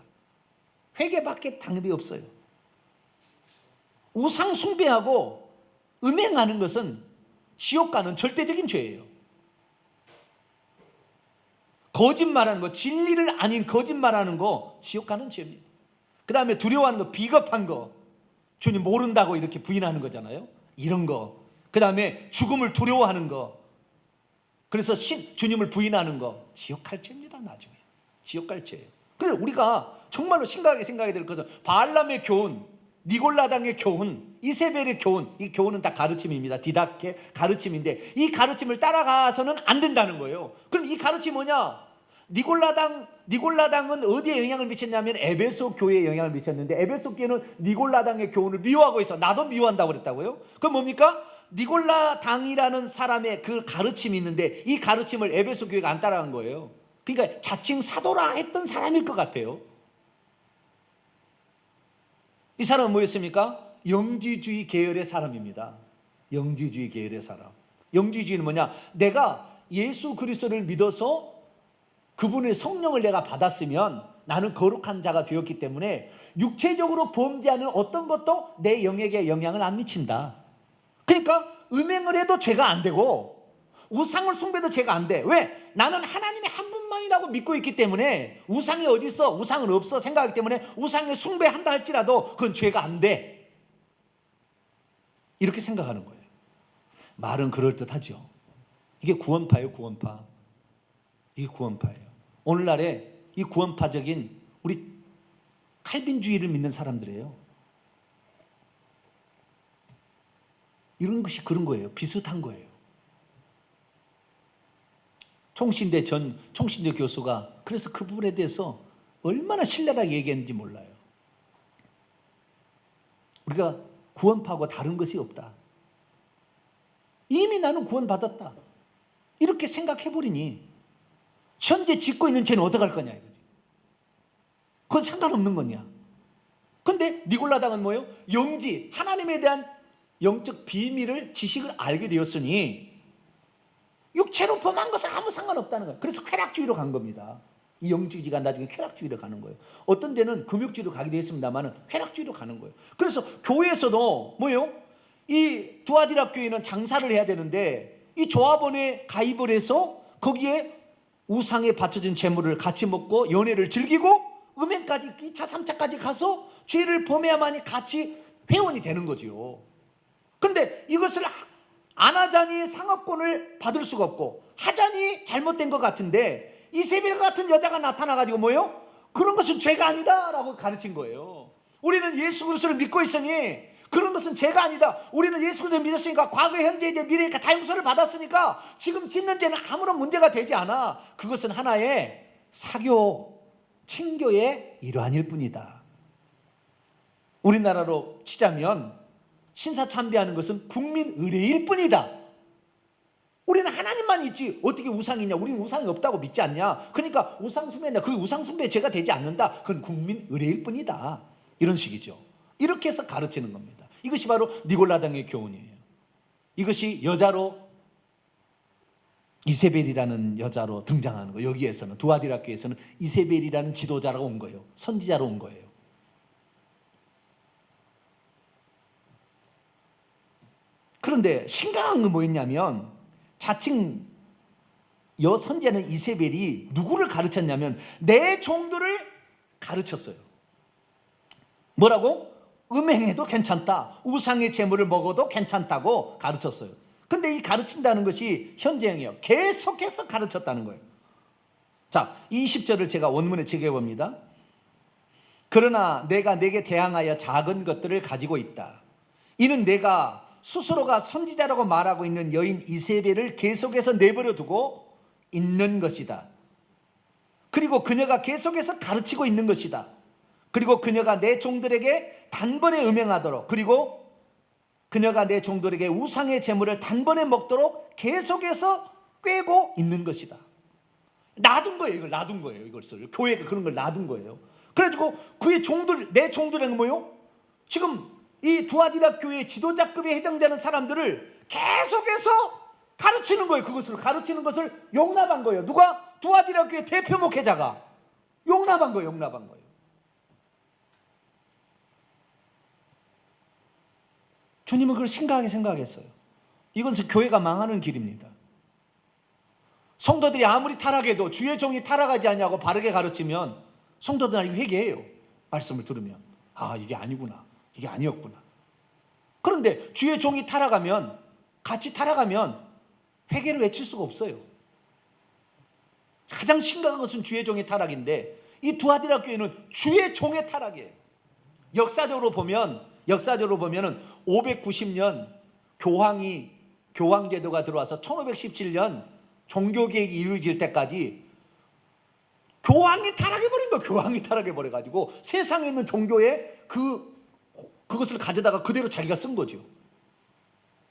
회개밖에 방법이 없어요. 우상숭배하고 음행하는 것은 지옥 가는 절대적인 죄예요. 거짓말하는 거, 진리를 아닌 거짓말하는 거 지옥 가는 죄입니다. 그 다음에 두려워하는 거, 비겁한 거, 주님 모른다고 이렇게 부인하는 거잖아요. 이런 거. 그 다음에 죽음을 두려워하는 거, 그래서 주님을 부인하는 거, 지옥 갈 죄입니다. 나중에 지옥 갈 죄예요. 그래서 우리가 정말로 심각하게 생각해야 될 것은 발람의 교훈, 니골라당의 교훈, 이세벨의 교훈, 이 교훈은 다 가르침입니다. 디다케 가르침인데 이 가르침을 따라가서는 안 된다는 거예요. 그럼 이 가르침이 뭐냐? 니골라당은 어디에 영향을 미쳤냐면 에베소 교회에 영향을 미쳤는데 에베소 교회는 니골라당의 교훈을 미워하고 있어. 나도 미워한다고 그랬다고요? 그럼 뭡니까? 니골라당이라는 사람의 그 가르침이 있는데 이 가르침을 에베소 교회가 안 따라간 거예요. 그러니까 자칭 사도라 했던 사람일 것 같아요. 이 사람은 뭐였습니까? 영지주의 계열의 사람입니다. 영지주의 계열의 사람. 영지주의는 뭐냐? 내가 예수 그리스도를 믿어서 그분의 성령을 내가 받았으면 나는 거룩한 자가 되었기 때문에 육체적으로 범죄하는 어떤 것도 내 영에게 영향을 안 미친다. 그러니까 음행을 해도 죄가 안 되고 우상을 숭배도 죄가 안 돼. 왜? 나는 하나님의 한 분만이라고 믿고 있기 때문에 우상이 어디 있어? 우상은 없어 생각하기 때문에 우상에 숭배한다 할지라도 그건 죄가 안 돼. 이렇게 생각하는 거예요. 말은 그럴듯하죠. 이게 구원파예요. 구원파. 이게 구원파예요. 오늘날에 이 구원파적인 우리 칼빈주의를 믿는 사람들이에요. 이런 것이 그런 거예요. 비슷한 거예요. 총신대 교수가 그래서 그 부분에 대해서 얼마나 신랄하게 얘기했는지 몰라요. 우리가 구원파하고 다른 것이 없다. 이미 나는 구원받았다. 이렇게 생각해버리니 현재 짓고 있는 죄는 어떡할 거냐 이거지. 그건 상관없는 거냐. 그런데 니골라당은 뭐예요? 영지, 하나님에 대한 영적 비밀을, 지식을 알게 되었으니 육체로 범한 것은 아무 상관없다는 거예요. 그래서 쾌락주의로 간 겁니다. 이 영주의가 나중에 쾌락주의로 가는 거예요. 어떤 데는 금욕주의로 가기도 했습니다만 쾌락주의로 가는 거예요. 그래서 교회에서도 뭐예요? 이 두아디라 교회는 장사를 해야 되는데 이 조합원에 가입을 해서 거기에 우상에 바쳐진 재물을 같이 먹고 연애를 즐기고 음행까지 2차 3차까지 가서 죄를 범해야만이 같이 회원이 되는 거죠. 그런데 이것을 안 하자니 상업권을 받을 수가 없고 하자니 잘못된 것 같은데 이세벨 같은 여자가 나타나가지고 뭐예요? 그런 것은 죄가 아니다 라고 가르친 거예요. 우리는 예수 그리스도를 믿고 있으니 그런 것은 죄가 아니다. 우리는 예수 그리스도를 믿었으니까 과거, 현재, 이제 미래니까 다 용서를 받았으니까 지금 짓는 죄는 아무런 문제가 되지 않아. 그것은 하나의 사교, 친교의 일환일 뿐이다. 우리나라로 치자면 신사참배하는 것은 국민 의례일 뿐이다. 우리는 하나님만 있지 어떻게 우상이 있냐? 우리는 우상이 없다고 믿지 않냐? 그러니까 우상 숭배냐? 그 우상 숭배에 죄가 되지 않는다. 그건 국민 의례일 뿐이다. 이런 식이죠. 이렇게 해서 가르치는 겁니다. 이것이 바로 니골라당의 교훈이에요. 이것이 여자로 이세벨이라는 여자로 등장하는 거예요. 여기에서는 두아디라 교회에서는 이세벨이라는 지도자라고 온 거예요. 선지자로 온 거예요. 그런데 심각한 건 뭐였냐면 자칭 여선지자는 이세벨이 누구를 가르쳤냐면 내 종들을 가르쳤어요. 뭐라고? 음행해도 괜찮다. 우상의 제물을 먹어도 괜찮다고 가르쳤어요. 근데 이 가르친다는 것이 현재형이에요. 계속해서 가르쳤다는 거예요. 자, 20절을 제가 원문에 제기해봅니다. 그러나 내가 내게 대항하여 작은 것들을 가지고 있다. 이는 내가 스스로가 선지자라고 말하고 있는 여인 이세벨을 계속해서 내버려 두고 있는 것이다. 그리고 그녀가 계속해서 가르치고 있는 것이다. 그리고 그녀가 내 종들에게 단번에 음행하도록, 그리고 그녀가 내 종들에게 우상의 제물을 단번에 먹도록 계속해서 꿰고 있는 것이다. 놔둔 거예요. 이걸 놔둔 거예요. 이것을 교회가 그런 걸 놔둔 거예요. 그래가지고 그의 종들, 내 종들은 뭐요? 지금 이 두아디라 교회의 지도자급에 해당되는 사람들을 계속해서 가르치는 거예요. 그것을 가르치는 것을 용납한 거예요. 누가? 두아디라 교회 대표 목회자가 용납한 거예요. 용납한 거예요. 주님은 그걸 심각하게 생각했어요. 이것은 교회가 망하는 길입니다. 성도들이 아무리 타락해도 주의 종이 타락하지 않냐고 바르게 가르치면 성도들이 회개해요. 말씀을 들으면 아, 이게 아니구나, 이게 아니었구나. 그런데 주의 종이 타락하면, 같이 타락하면 회개를 외칠 수가 없어요. 가장 심각한 것은 주의 종의 타락인데 이 두아디라 교회는 주의 종의 타락이에요. 역사적으로 보면 590년 교황제도가 들어와서 1517년 종교개혁이 이루어질 때까지 교황이 타락해버린 거예요. 교황이 타락해버려가지고 세상에 있는 종교에 그것을 가져다가 그대로 자기가 쓴 거죠.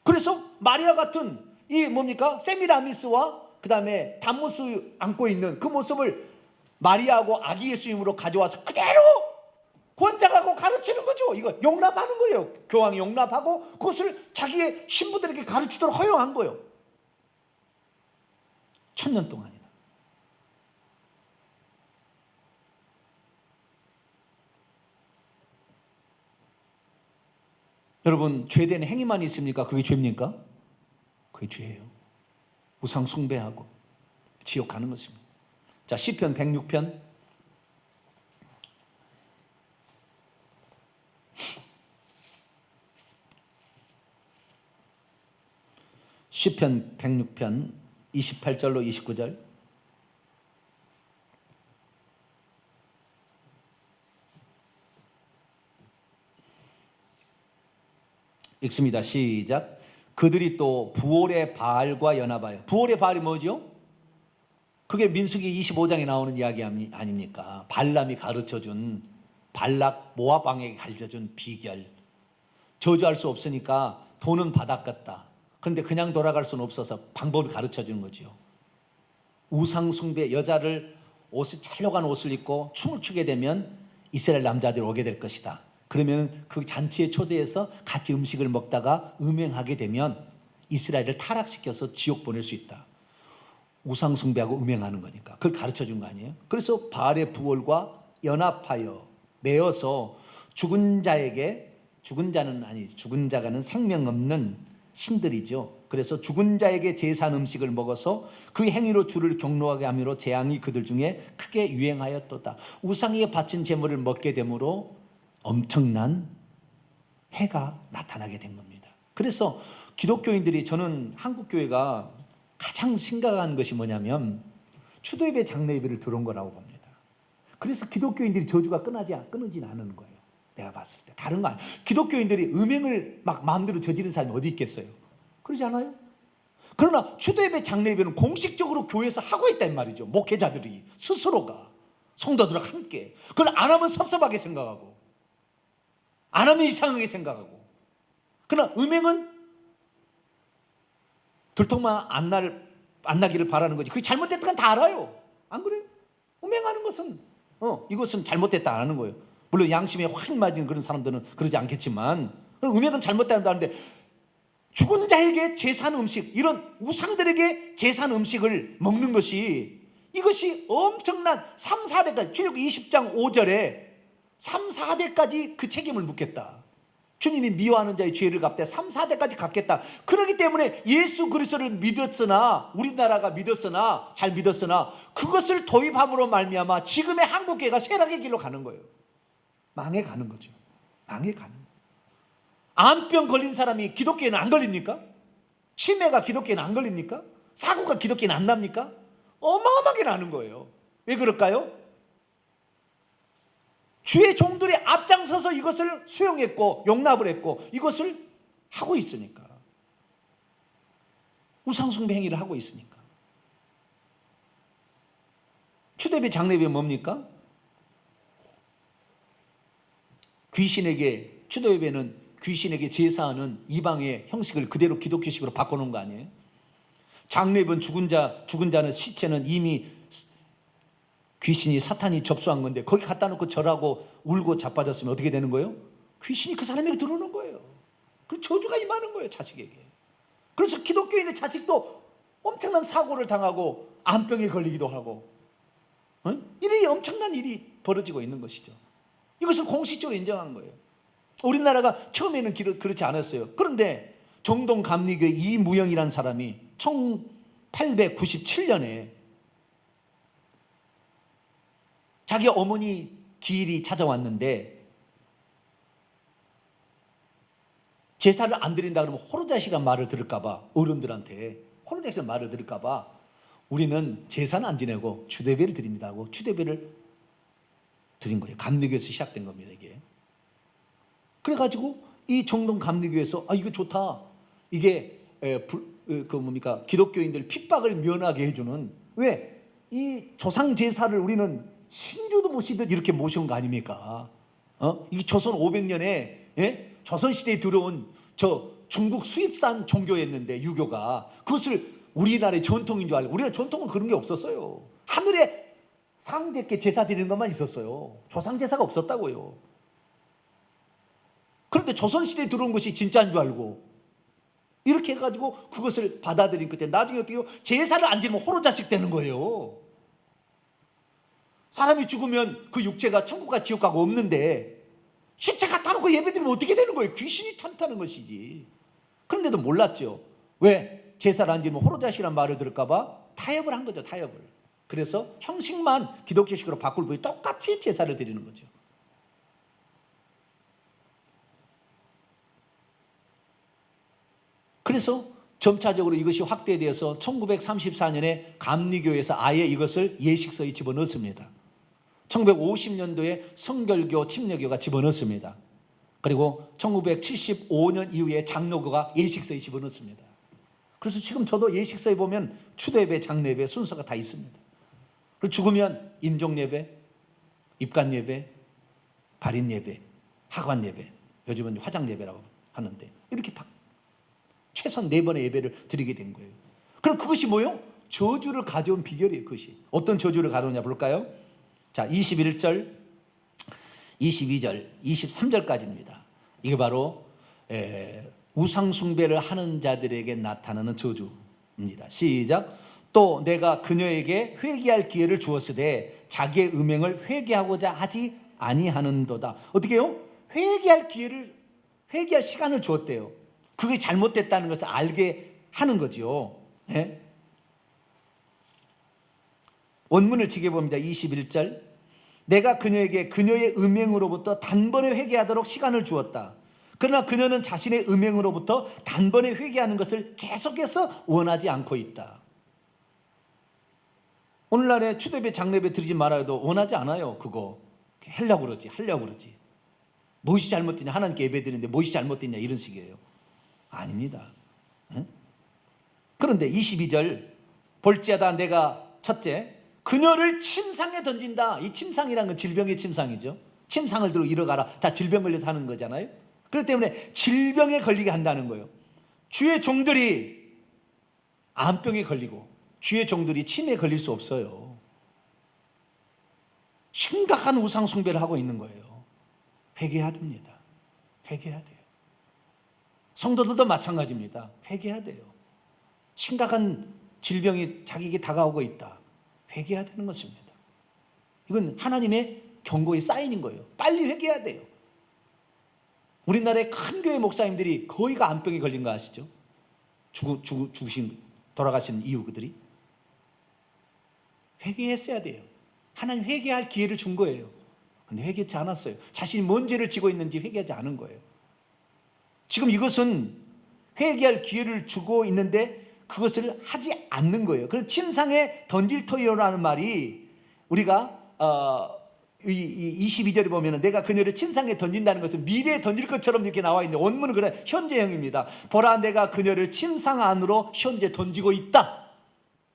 그래서 마리아 같은 이 뭡니까? 세미라미스와 그 다음에 단무스 안고 있는 그 모습을 마리아하고 아기 예수님으로 가져와서 그대로 권장하고 가르치는 거죠. 이거 용납하는 거예요. 교황이 용납하고 그것을 자기의 신부들에게 가르치도록 허용한 거예요. 1000년 동안이나. 여러분, 죄된 행위만 있습니까? 그게 죄입니까? 그게 죄예요. 우상 숭배하고 지옥 가는 것입니다. 자, 시편 106편 시편 106편 28절로 29절 읽습니다. 시작. 그들이 또 부올의 바알과 연합하여. 부올의 바알이 뭐죠? 그게 민수기 25장에 나오는 이야기 아닙니까? 발람이 가르쳐준, 발락 모압 왕에게 가르쳐준 비결. 저주할 수 없으니까 돈은 받았겠다. 그런데 그냥 돌아갈 수는 없어서 방법을 가르쳐주는 거죠. 우상 숭배, 여자를 찰려간 옷을 입고 춤을 추게 되면 이스라엘 남자들이 오게 될 것이다. 그러면 그 잔치에 초대해서 같이 음식을 먹다가 음행하게 되면 이스라엘을 타락시켜서 지옥 보낼 수 있다. 우상 숭배하고 음행하는 거니까 그걸 가르쳐준 거 아니에요? 그래서 바알의 부올과 연합하여 매어서 죽은 자가는 생명 없는 신들이죠. 그래서 죽은 자에게 제사한 음식을 먹어서 그 행위로 주를 경노하게 함으로 재앙이 그들 중에 크게 유행하였도다. 우상에 바친 제물을 먹게 되므로 엄청난 해가 나타나게 된 겁니다. 그래서 기독교인들이, 저는 한국 교회가 가장 심각한 것이 뭐냐면 추도예배 장례예배를 들어온 거라고 봅니다. 그래서 기독교인들이 저주가 끊어지진 않는 거예요. 내가 봤을 때 다른 거 아니에요. 기독교인들이 음행을 막 마음대로 저지르는 사람이 어디 있겠어요? 그러지 않아요? 그러나 추도예배 장례예배는 공식적으로 교회에서 하고 있단 말이죠. 목회자들이 스스로가 성도들과 함께. 그걸 안 하면 섭섭하게 생각하고, 안 하면 이상하게 생각하고, 그러나 음행은 들통만 안 나기를 바라는 거지. 그게 잘못됐다는 건 다 알아요. 안 그래요? 음행하는 것은 이것은 잘못됐다 안 하는 거예요. 물론 양심에 확 맞은 그런 사람들은 그러지 않겠지만, 음행은 잘못된다는데 죽은 자에게 제사 음식, 이런 우상들에게 제사 음식을 먹는 것이, 이것이 엄청난 3, 4대까지, 출애굽기 20장 5절에 3, 4대까지 그 책임을 묻겠다. 주님이 미워하는 자의 죄를 갚되 3, 4대까지 갚겠다. 그렇기 때문에 예수 그리스도를 믿었으나, 우리나라가 믿었으나, 잘 믿었으나 그것을 도입함으로 말미암아 지금의 한국교회가 쇠락의 길로 가는 거예요. 망해가는 거죠. 망해가는 거예요. 암병 걸린 사람이 기독교에는 안 걸립니까? 치매가 기독교에는 안 걸립니까? 사고가 기독교에는 안 납니까? 어마어마하게 나는 거예요. 왜 그럴까요? 주의 종들이 앞장서서 이것을 수용했고 용납을 했고 이것을 하고 있으니까, 우상숭배 행위를 하고 있으니까. 추대배 장례배 뭡니까? 추대배는 귀신에게 제사하는 이방의 형식을 그대로 기독교식으로 바꿔놓은 거 아니에요? 장례배는 죽은 자는 시체는 이미 귀신이 사탄이 접수한 건데 거기 갖다 놓고 절하고 울고 자빠졌으면 어떻게 되는 거예요? 귀신이 그 사람에게 들어오는 거예요. 그 저주가 임하는 거예요, 자식에게. 그래서 기독교인의 자식도 엄청난 사고를 당하고 암병에 걸리기도 하고, 이리 엄청난 일이 벌어지고 있는 것이죠. 이것을 공식적으로 인정한 거예요. 우리나라가 처음에는 그렇지 않았어요. 그런데 정동 감리교회 이무영이라는 사람이 1897년에 자기 어머니 기일이 찾아왔는데 제사를 안 드린다 그러면 호로자식이란 말을 들을까봐, 어른들한테 호로자식이란 말을 들을까봐 우리는 제사는 안 지내고 추대배를 드립니다 하고 추대배를 드린 거예요. 감리교에서 시작된 겁니다, 이게. 그래가지고 이 정동 감리교에서 이거 좋다. 이게 기독교인들 핍박을 면하게 해주는, 왜? 이 조상 제사를 우리는 신주도 모시듯 이렇게 모셔온 거 아닙니까? 이게 조선 500년에 조선시대에 들어온 저 중국 수입산 종교였는데, 유교가 그것을 우리나라의 전통인 줄 알고, 우리나라 전통은 그런 게 없었어요. 하늘에 상제께 제사 드리는 것만 있었어요. 조상 제사가 없었다고요. 그런데 조선시대에 들어온 것이 진짜인 줄 알고 이렇게 해가지고 그것을 받아들인 끝에 나중에 어떻게 해요? 제사를 안 지면 호로자식 되는 거예요. 사람이 죽으면 그 육체가 천국과 지옥 가고 없는데 시체 갖다 놓고 예배드리면 어떻게 되는 거예요? 귀신이 탄다는 것이지. 그런데도 몰랐죠. 왜? 제사를 안 지면 호로자식이란 말을 들을까봐 타협을 한 거죠, 타협을. 그래서 형식만 기독교식으로 바꿀 뿐이 똑같이 제사를 드리는 거죠. 그래서 점차적으로 이것이 확대되어서 1934년에 감리교에서 아예 이것을 예식서에 집어넣습니다. 1950년도에 성결교, 침례교가 집어넣습니다. 그리고 1975년 이후에 장로교가 예식서에 집어넣습니다. 그래서 지금 저도 예식서에 보면 추대배, 장례배 순서가 다 있습니다. 그리고 죽으면 임종예배, 입간예배, 발인예배, 하관예배, 요즘은 화장예배라고 하는데 이렇게 최소한 4번의 예배를 드리게 된 거예요. 그럼 그것이 뭐예요? 저주를 가져온 비결이에요. 그것이 어떤 저주를 가져오냐 볼까요? 자, 21절, 22절, 23절까지입니다. 이게 바로 우상 숭배를 하는 자들에게 나타나는 저주입니다. 시작. 또 내가 그녀에게 회개할 기회를 주었으되 자기의 음행을 회개하고자 하지 아니하는도다. 어떻게 해요? 회개할 시간을 주었대요. 그게 잘못됐다는 것을 알게 하는 거죠. 네? 원문을 지켜봅니다. 21절. 내가 그녀에게 그녀의 음행으로부터 단번에 회개하도록 시간을 주었다. 그러나 그녀는 자신의 음행으로부터 단번에 회개하는 것을 계속해서 원하지 않고 있다. 오늘날에 추대배, 장례배 드리지 말아도 원하지 않아요. 그거 하려고 그러지. 무엇이 잘못됐냐? 하나님께 예배 드리는데 무엇이 잘못됐냐? 이런 식이에요. 아닙니다. 응? 그런데 22절. 볼지어다 내가 첫째 그녀를 침상에 던진다. 이 침상이라는 건 질병의 침상이죠. 침상을 들고 일어가라. 다 질병 걸려서 하는 거잖아요. 그렇기 때문에 질병에 걸리게 한다는 거예요. 주의 종들이 암병에 걸리고 주의 종들이 치매에 걸릴 수 없어요. 심각한 우상 숭배를 하고 있는 거예요. 회개해야 됩니다. 회개해야 돼요. 성도들도 마찬가지입니다. 회개해야 돼요. 심각한 질병이 자기에게 다가오고 있다. 회개해야 되는 것입니다. 이건 하나님의 경고의 사인인 거예요. 빨리 회개해야 돼요. 우리나라의 큰 교회 목사님들이 거의가 암병에 걸린 거 아시죠? 돌아가신 이유들이. 회개했어야 돼요. 하나님 회개할 기회를 준 거예요. 근데 회개하지 않았어요. 자신이 뭔 죄를 지고 있는지 회개하지 않은 거예요. 지금 이것은 회개할 기회를 주고 있는데 그것을 하지 않는 거예요. 그래서 침상에 던질 터이요라는 말이 우리가 22절에 보면 내가 그녀를 침상에 던진다는 것은 미래에 던질 것처럼 이렇게 나와 있는데 원문은 그래 현재형입니다. 보라 내가 그녀를 침상 안으로 현재 던지고 있다.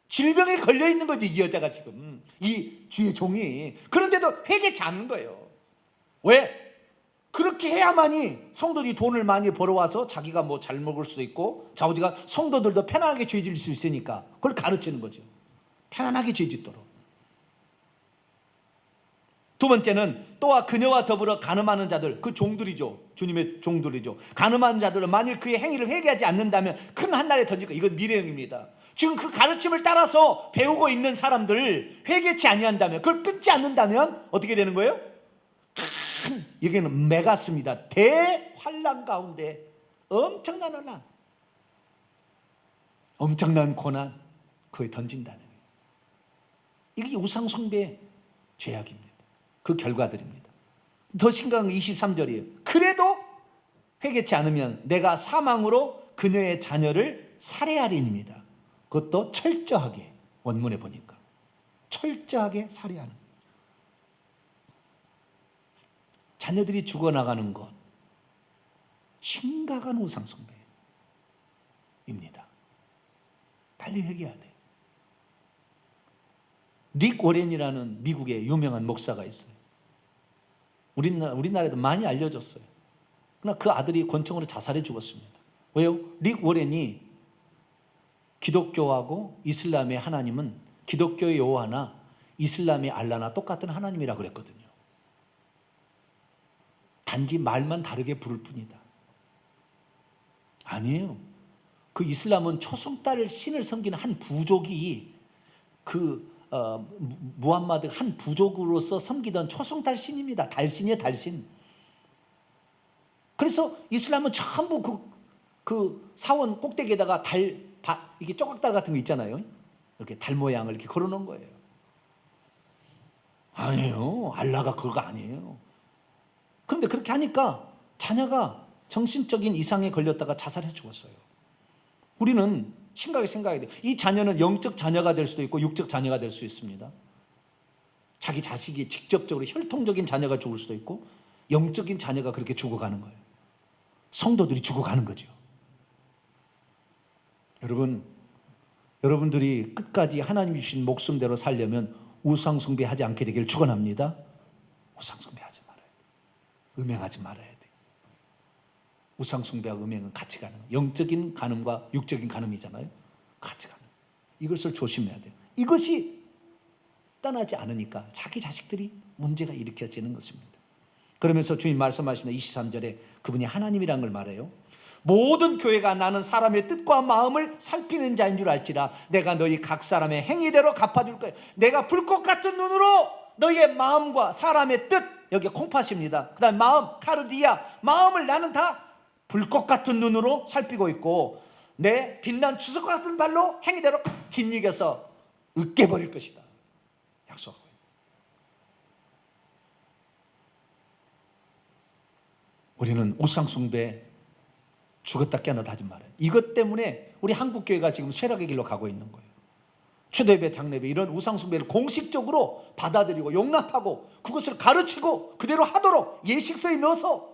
질병에 걸려 있는 거지 이 여자가 지금 이 주의 종이. 그런데도 회개치 않는 거예요. 왜? 그렇게 해야만이 성도들이 돈을 많이 벌어와서 자기가 뭐 잘 먹을 수도 있고 자우지가 성도들도 편안하게 죄 지을 수 있으니까 그걸 가르치는 거죠. 편안하게 죄 짓도록. 두 번째는 또한 그녀와 더불어 간음하는 자들, 그 종들이죠. 주님의 종들이죠. 간음하는 자들은 만일 그의 행위를 회개하지 않는다면 큰 한날에 던질 거. 이건 미래형입니다. 지금 그 가르침을 따라서 배우고 있는 사람들 회개치 아니한다면, 그걸 끊지 않는다면 어떻게 되는 거예요? 큰, 여기는 메가스입니다. 대환란 가운데 엄청난 환란, 엄청난 고난, 그에 던진다는 거예요. 이게 우상 숭배의 죄악입니다. 그 결과들입니다. 더 심각한 23절이에요. 그래도 회개치 않으면 내가 사망으로 그녀의 자녀를 살해하리입니다. 그것도 철저하게, 원문에 보니까 철저하게 살해하는 거예요. 자녀들이 죽어나가는 것 심각한 우상 숭배입니다. 빨리 회개해야 돼요. 릭 워렌이라는 미국의 유명한 목사가 있어요. 우리나라에도 많이 알려졌어요. 그러나 그 아들이 권총으로 자살해 죽었습니다. 왜요? 릭 워렌이 기독교하고 이슬람의 하나님은 기독교의 여호와나 이슬람의 알라나 똑같은 하나님이라 그랬거든요. 단지 말만 다르게 부를 뿐이다. 아니에요. 그 이슬람은 초승달 신을 섬기는 한 부족이 무함마드 한 부족으로서 섬기던 초승달 신입니다. 달신이에요, 달신. 그래서 이슬람은 전부 그 사원 꼭대기에다가 이게 조각달 같은 거 있잖아요. 이렇게 달 모양을 이렇게 걸어놓은 거예요. 아니에요. 알라가 그거 아니에요. 그런데 그렇게 하니까 자녀가 정신적인 이상에 걸렸다가 자살해서 죽었어요. 우리는 심각하게 생각해야 돼요. 이 자녀는 영적 자녀가 될 수도 있고 육적 자녀가 될 수 있습니다. 자기 자식이 직접적으로 혈통적인 자녀가 죽을 수도 있고 영적인 자녀가 그렇게 죽어가는 거예요. 성도들이 죽어가는 거죠. 여러분들이 끝까지 하나님이 주신 목숨대로 살려면 우상 숭배하지 않게 되기를 축원합니다. 우상 숭배하지 말아야 돼요. 음행하지 말아야 돼요. 우상 숭배하고 음행은 같이 가는 거예요. 영적인 간음과 육적인 간음이잖아요. 같이 가는 거예요. 이것을 조심해야 돼요. 이것이 떠나지 않으니까 자기 자식들이 문제가 일으켜지는 것입니다. 그러면서 주님 말씀하시는 23절에 그분이 하나님이라는 걸 말해요. 모든 교회가 나는 사람의 뜻과 마음을 살피는 자인 줄 알지라 내가 너희 각 사람의 행위대로 갚아줄 거예요. 내가 불꽃 같은 눈으로 너희의 마음과 사람의 뜻, 여기 콩팥입니다. 그 다음 마음, 카르디아, 마음을 나는 다 불꽃 같은 눈으로 살피고 있고 내 빛난 주석 같은 발로 행위대로 짓이겨서 으깨버릴 것이다. 약속하고 있다. 우리는 우상숭배 죽었다 깨어나다 하지 말아요. 이것 때문에 우리 한국교회가 지금 쇠락의 길로 가고 있는 거예요. 초대배, 장례배 이런 우상숭배를 공식적으로 받아들이고 용납하고 그것을 가르치고 그대로 하도록 예식서에 넣어서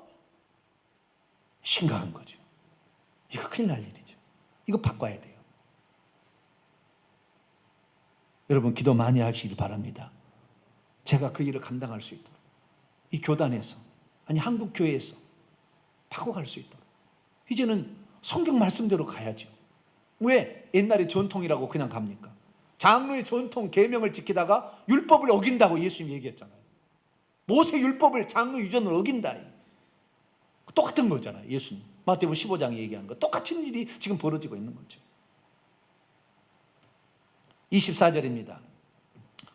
심각한 거죠. 이거 큰일 날 일이죠. 이거 바꿔야 돼요. 여러분 기도 많이 하시길 바랍니다. 제가 그 일을 감당할 수 있도록 이 교단에서, 아니 한국교회에서 바꿔갈 수 있도록. 이제는 성경 말씀대로 가야죠. 왜 옛날에 전통이라고 그냥 갑니까? 장로의 전통 계명을 지키다가 율법을 어긴다고 예수님이 얘기했잖아요. 모세 율법을 장로 유전을 어긴다. 똑같은 거잖아요. 예수님 마태복음 15장에 얘기하는 거 똑같은 일이 지금 벌어지고 있는 거죠. 24절입니다.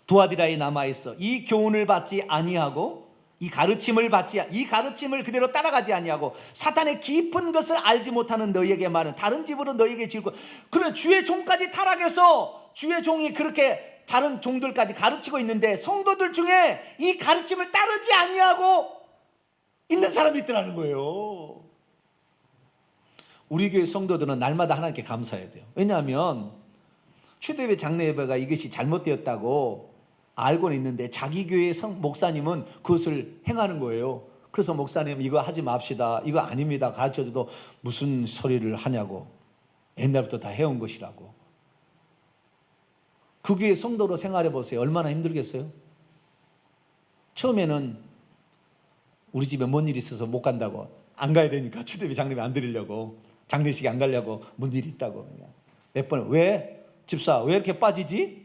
두아디라에 남아있어 이 교훈을 받지 아니하고 이 가르침을 그대로 따라가지 아니하고 사탄의 깊은 것을 알지 못하는 너희에게 말은 다른 집으로 너희에게 지고, 그래 주의 종까지 타락해서 주의 종이 그렇게 다른 종들까지 가르치고 있는데 성도들 중에 이 가르침을 따르지 아니하고 있는 사람이 있더라는 거예요. 우리 교회 성도들은 날마다 하나님께 감사해야 돼요. 왜냐하면 추대배 장례예배가 이것이 잘못되었다고 알고는 있는데 자기 교회 목사님은 그것을 행하는 거예요. 그래서 목사님 이거 하지 맙시다, 이거 아닙니다 가르쳐줘도 무슨 소리를 하냐고, 옛날부터 다 해온 것이라고. 그 교회 성도로 생활해 보세요. 얼마나 힘들겠어요? 처음에는 우리 집에 뭔 일 있어서 못 간다고, 안 가야 되니까 추대배 장례배 안 드리려고, 장례식에 안 가려고, 뭔 일 있다고. 몇 번 왜 집사 왜 이렇게 빠지지?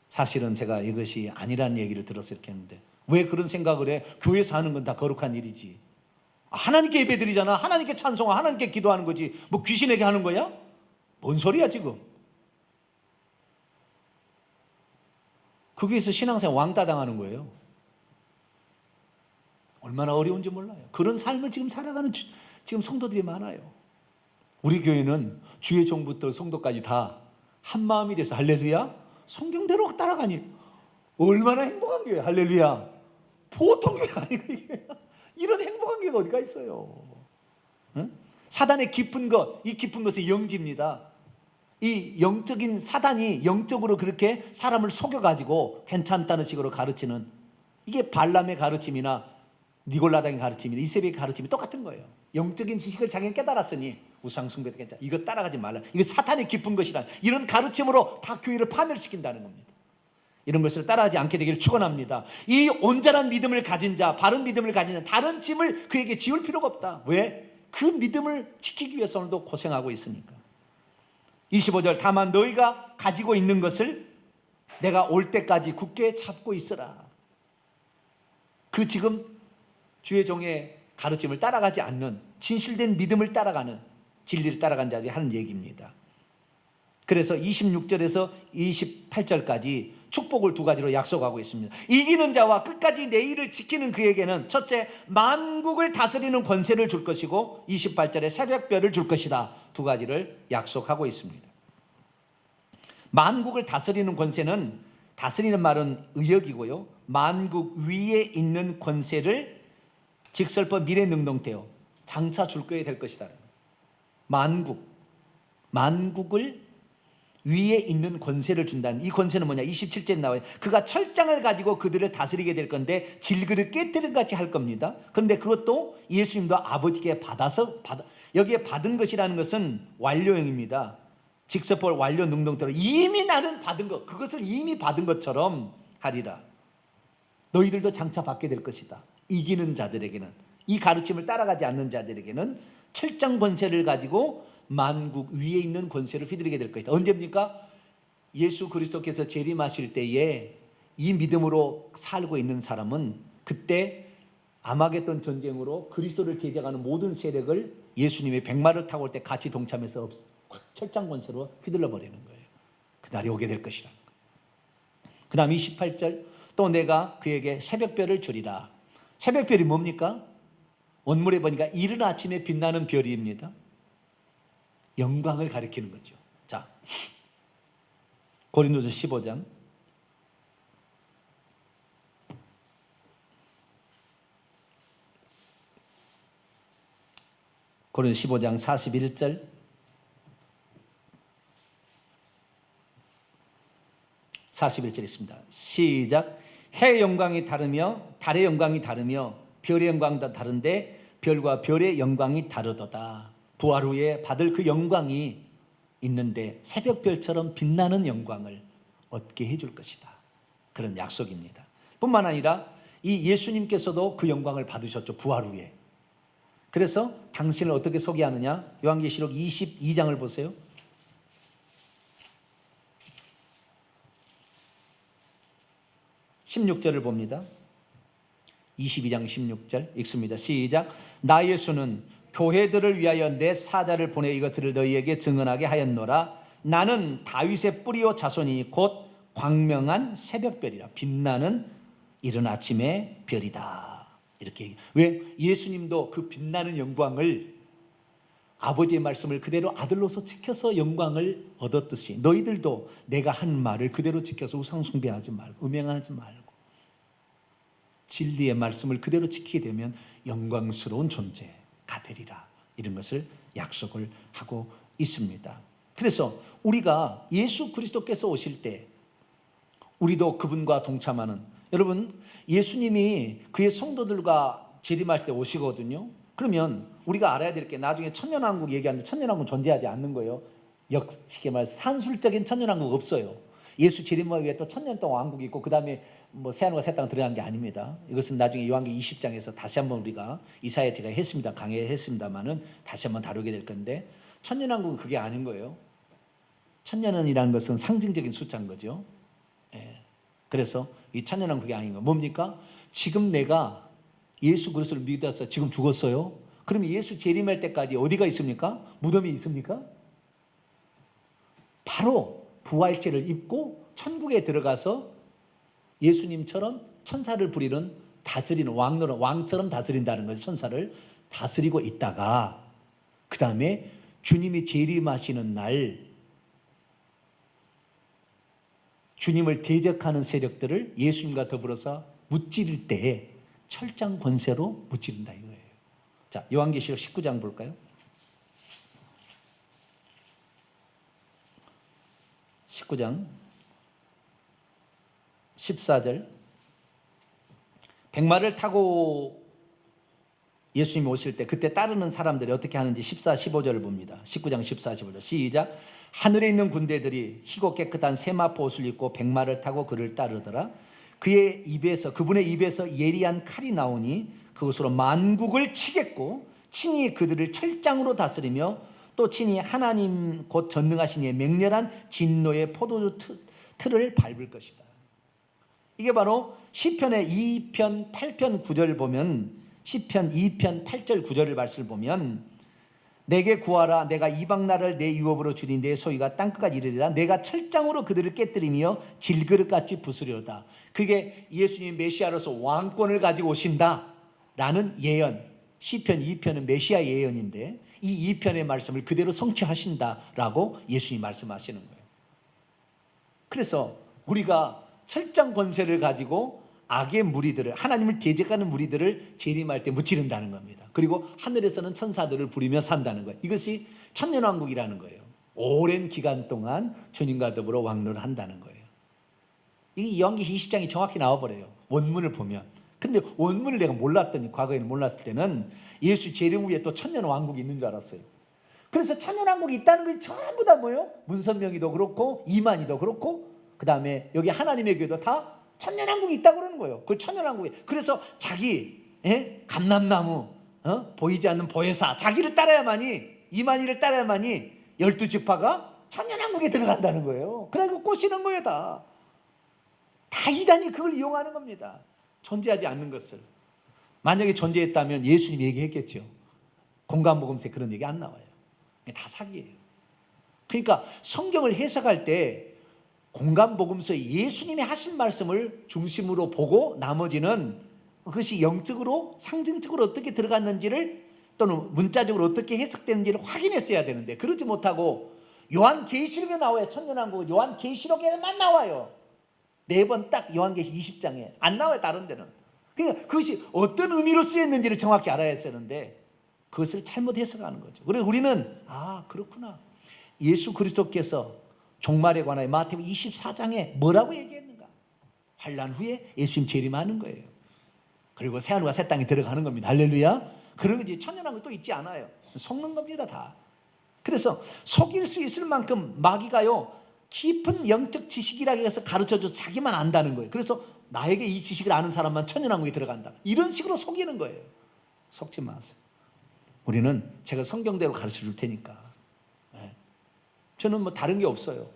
사실은 제가 이것이 아니라는 얘기를 들어서 이렇게 했는데, 왜 그런 생각을 해? 교회에서 하는 건 다 거룩한 일이지. 하나님께 예배드리잖아. 하나님께 찬송하, 하나님께 기도하는 거지. 뭐 귀신에게 하는 거야? 뭔 소리야 지금. 거기에서 신앙생활 왕따 당하는 거예요. 얼마나 어려운지 몰라요. 그런 삶을 지금 살아가는 지금 성도들이 많아요. 우리 교회는 주의 종부터 성도까지 다 한 마음이 돼서 할렐루야 성경대로 따라가니 얼마나 행복한 교회. 할렐루야. 보통 교회 아니고 이런 행복한 교회가 어디가 있어요. 응? 사단의 깊은 것, 이 깊은 것은 영지입니다. 이 영적인 사단이 영적으로 그렇게 사람을 속여가지고 괜찮다는 식으로 가르치는, 이게 발람의 가르침이나 니골라당의 가르침이나 이세벨의 가르침이 똑같은 거예요. 영적인 지식을 자기는 깨달았으니 우상숭배도 괜찮아, 이거 따라가지 말라, 이거 사탄의 깊은 것이다, 이런 가르침으로 다 교회를 파멸시킨다는 겁니다. 이런 것을 따라하지 않게 되기를 축원합니다. 이 온전한 믿음을 가진 자, 바른 믿음을 가진 자, 다른 짐을 그에게 지울 필요가 없다. 왜? 그 믿음을 지키기 위해서 오늘도 고생하고 있으니까. 25절, 다만 너희가 가지고 있는 것을 내가 올 때까지 굳게 잡고 있으라. 그 지금 주의 종의 가르침을 따라가지 않는, 진실된 믿음을 따라가는, 진리를 따라간 자들이 하는 얘기입니다. 그래서 26절에서 28절까지 축복을 두 가지로 약속하고 있습니다. 이기는 자와 끝까지 내 일을 지키는 그에게는 첫째, 만국을 다스리는 권세를 줄 것이고 28절에 새벽별을 줄 것이다. 두 가지를 약속하고 있습니다. 만국을 다스리는 권세는, 다스리는 말은 의역이고요, 만국 위에 있는 권세를 직설법 미래능동태요 장차 줄 거에 될 것이다. 만국을 위에 있는 권세를 준다는, 이 권세는 뭐냐? 27절에 나와요. 그가 철장을 가지고 그들을 다스리게 될 건데 질그릇 깨뜨린 같이 할 겁니다. 그런데 그것도 예수님도 아버지께 여기에 받은 것이라는 것은 완료형입니다. 직설법 완료 능동태로 이미 나는 받은 것, 그것을 이미 받은 것처럼 하리라. 너희들도 장차 받게 될 것이다. 이기는 자들에게는, 이 가르침을 따라가지 않는 자들에게는 철장 권세를 가지고 만국 위에 있는 권세를 휘두르게 될 것이다. 언제입니까? 예수 그리스도께서 재림하실 때에 이 믿음으로 살고 있는 사람은 그때 아마겟돈 전쟁으로 그리스도를 대적하는 모든 세력을 예수님의 백마를 타고 올 때 같이 동참해서 철장 권세로 휘둘러 버리는 거예요. 그날이 오게 될 것이라. 그 다음 28절, 또 내가 그에게 새벽별을 주리라. 새벽별이 뭡니까? 원문에 보니까 이른 아침에 빛나는 별입니다. 영광을 가리키는 거죠. 자, 고린도서 15장 고린도서 15장 41절, 41절 있습니다. 시작. 해의 영광이 다르며 달의 영광이 다르며 별의 영광도 다른데 별과 별의 영광이 다르도다. 부활 후에 받을 그 영광이 있는데 새벽별처럼 빛나는 영광을 얻게 해줄 것이다. 그런 약속입니다. 뿐만 아니라 이 예수님께서도 그 영광을 받으셨죠. 부활 후에. 그래서 당신을 어떻게 소개하느냐? 요한계시록 22장을 보세요. 16절을 봅니다. 22장 16절 읽습니다. 시작. 나 예수는 교회들을 위하여 내 사자를 보내 이것들을 너희에게 증언하게 하였노라. 나는 다윗의 뿌리요 자손이니 곧 광명한 새벽별이라. 빛나는 이른 아침의 별이다. 이렇게 얘기해요. 왜? 예수님도 그 빛나는 영광을, 아버지의 말씀을 그대로 아들로서 지켜서 영광을 얻었듯이 너희들도 내가 한 말을 그대로 지켜서 우상숭배하지 말고 음행하지 말고 진리의 말씀을 그대로 지키게 되면 영광스러운 존재가 되리라. 이런 것을 약속을 하고 있습니다. 그래서 우리가 예수 그리스도께서 오실 때 우리도 그분과 동참하는, 여러분 예수님이 그의 성도들과 재림할 때 오시거든요. 그러면 우리가 알아야 될 게, 나중에 천년왕국 얘기하는데 천년왕국 존재하지 않는 거예요. 쉽게 말해서 산술적인 천년왕국 없어요. 예수 재림을 위해 또 천년 동안 왕국이 있고 그 다음에 뭐 새하늘과 새 땅 들어간 게 아닙니다. 이것은 나중에 요한계시록 20장에서 다시 한번 우리가 이사야 제가 했습니다. 강의했습니다만은 다시 한번 다루게 될 건데, 천년왕국은 그게 아닌 거예요. 천년이라는 것은 상징적인 숫자인 거죠. 그래서 이 천년왕국이 아닌 거 뭡니까? 지금 내가 예수 그리스도를 믿어서 지금 죽었어요. 그러면 예수 재림할 때까지 어디가 있습니까? 무덤이 있습니까? 바로 부활체를 입고 천국에 들어가서 예수님처럼 천사를 부리는, 다스리는 왕처럼 다스린다는 거죠. 천사를 다스리고 있다가 그 다음에 주님이 재림하시는 날 주님을 대적하는 세력들을 예수님과 더불어서 무찌를 때에 철장 권세로 무찌른다 이거예요. 자, 요한계시록 19장 볼까요? 19장 14절. 백마를 타고 예수님이 오실 때 그때 따르는 사람들이 어떻게 하는지 14, 15절을 봅니다. 19장 14, 15절 시작. 하늘에 있는 군대들이 희고 깨끗한 세마포 옷을 입고 백마를 타고 그를 따르더라. 그분의 입에서 예리한 칼이 나오니 그것으로 만국을 치겠고 친히 그들을 철장으로 다스리며 또 친히 하나님 곧 전능하신 이의 맹렬한 진노의 포도주 틀을 밟을 것이다. 이게 바로 시편의 2편 8편 9절 보면, 시편 2편 8절 9절을 말씀을 보면, 내게 구하라. 내가 이방 나라를 내 유업으로 주니 내 소유가 땅끝까지 이르리라. 내가 철장으로 그들을 깨뜨리며 질그릇같이 부수려다. 그게 예수님 메시아로서 왕권을 가지고 오신다라는 예언. 시편 2편은 메시아 예언인데 이 2편의 말씀을 그대로 성취하신다라고 예수님이 말씀하시는 거예요. 그래서 우리가 철장 권세를 가지고 악의 무리들을, 하나님을 대적하는 무리들을 재림할 때 무찌른다는 겁니다. 그리고 하늘에서는 천사들을 부리며 산다는 거예요. 이것이 천년왕국이라는 거예요. 오랜 기간 동안 주님과 더불어 왕노를 한다는 거예요. 이 요한계시록 20장이 정확히 나와버려요. 원문을 보면. 근데 원문을 내가 몰랐더니, 과거에는 몰랐을 때는 예수 재림 후에 또 천년왕국이 있는 줄 알았어요. 그래서 천년왕국이 있다는 것이 전부 다 뭐예요? 문선명이도 그렇고 이만희도 그렇고 그 다음에 여기 하나님의 교회도 다 천년왕국이 있다고 그러는 거예요. 그 천년왕국이. 그래서 자기 감람나무, 보이지 않는 보혜사, 자기를 따라야만이, 이만희를 따라야만이 12지파가 천년왕국에 들어간다는 거예요. 그래서 꼬시는 거예요. 다 이단이 그걸 이용하는 겁니다. 존재하지 않는 것을. 만약에 존재했다면 예수님이 얘기했겠죠. 공간복음서에 그런 얘기 안 나와요. 다 사기예요. 그러니까 성경을 해석할 때 공간복음서에 예수님이 하신 말씀을 중심으로 보고 나머지는 그것이 영적으로 상징적으로 어떻게 들어갔는지를 또는 문자적으로 어떻게 해석되는지를 확인했어야 되는데 그러지 못하고 요한계시록에 나와요. 천년왕국 요한계시록에만 나와요. 매번 딱 요한계시록 20장에 안 나와요. 다른 데는. 그러니까 그것이 어떤 의미로 쓰였는지를 정확히 알아야 되는데 그것을 잘못 해석하는 거죠. 그래서 우리는 그렇구나. 예수 그리스도께서 종말에 관하여 마태복음 24장에 뭐라고 얘기했는가? 환난 후에 예수님 재림하는 거예요. 그리고 새하늘과 새 땅에 들어가는 겁니다. 할렐루야. 그런 게 천년왕국 또 있지 않아요. 속는 겁니다. 다. 그래서 속일 수 있을 만큼 마귀가요 깊은 영적 지식이라고 해서 가르쳐줘서 자기만 안다는 거예요. 그래서 나에게 이 지식을 아는 사람만 천년왕국에 들어간다. 이런 식으로 속이는 거예요. 속지 마세요. 우리는 제가 성경대로 가르쳐 줄 테니까. 저는 뭐 다른 게 없어요.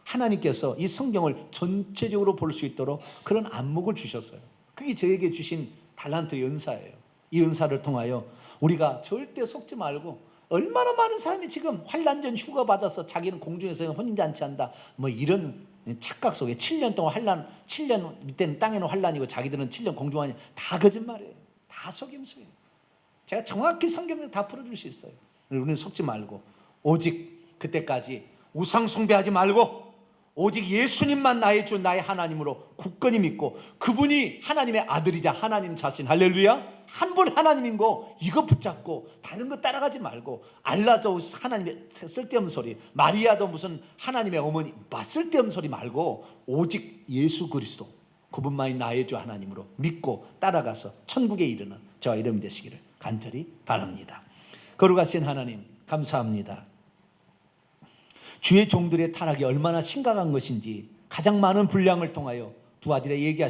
하나님께서 이 성경을 전체적으로 볼 수 있도록 그런 안목을 주셨어요. 그게 저에게 주신 달란트 연사예요. 이 은사를 통하여 우리가 절대 속지 말고, 얼마나 많은 사람이 지금 환란전 휴가 받아서 자기는 공중에서 혼인잔치한다, 뭐 이런 착각 속에 7년 동안 환란, 7년 밑에는 땅에는 환란이고 자기들은 7년 공중환이, 다 거짓말이에요. 다 속임수예요. 제가 정확히 성경을 다 풀어줄 수 있어요. 우리는 속지 말고, 오직 그때까지 우상 숭배하지 말고, 오직 예수님만 나의 주 나의 하나님으로 굳건히 믿고, 그분이 하나님의 아들이자 하나님 자신, 할렐루야, 한 분 하나님인 거 이거 붙잡고 다른 거 따라가지 말고, 알라도 하나님의 쓸데없는 소리, 마리아도 무슨 하나님의 어머니 쓸데없는 소리 말고, 오직 예수 그리스도 그분만이 나의 주 하나님으로 믿고 따라가서 천국에 이르는 저와 여러분 되시기를 간절히 바랍니다. 거룩하신 하나님, 감사합니다. 주의 종들의 타락이 얼마나 심각한 것인지 가장 많은 분량을 통하여 두 아들의 얘기하신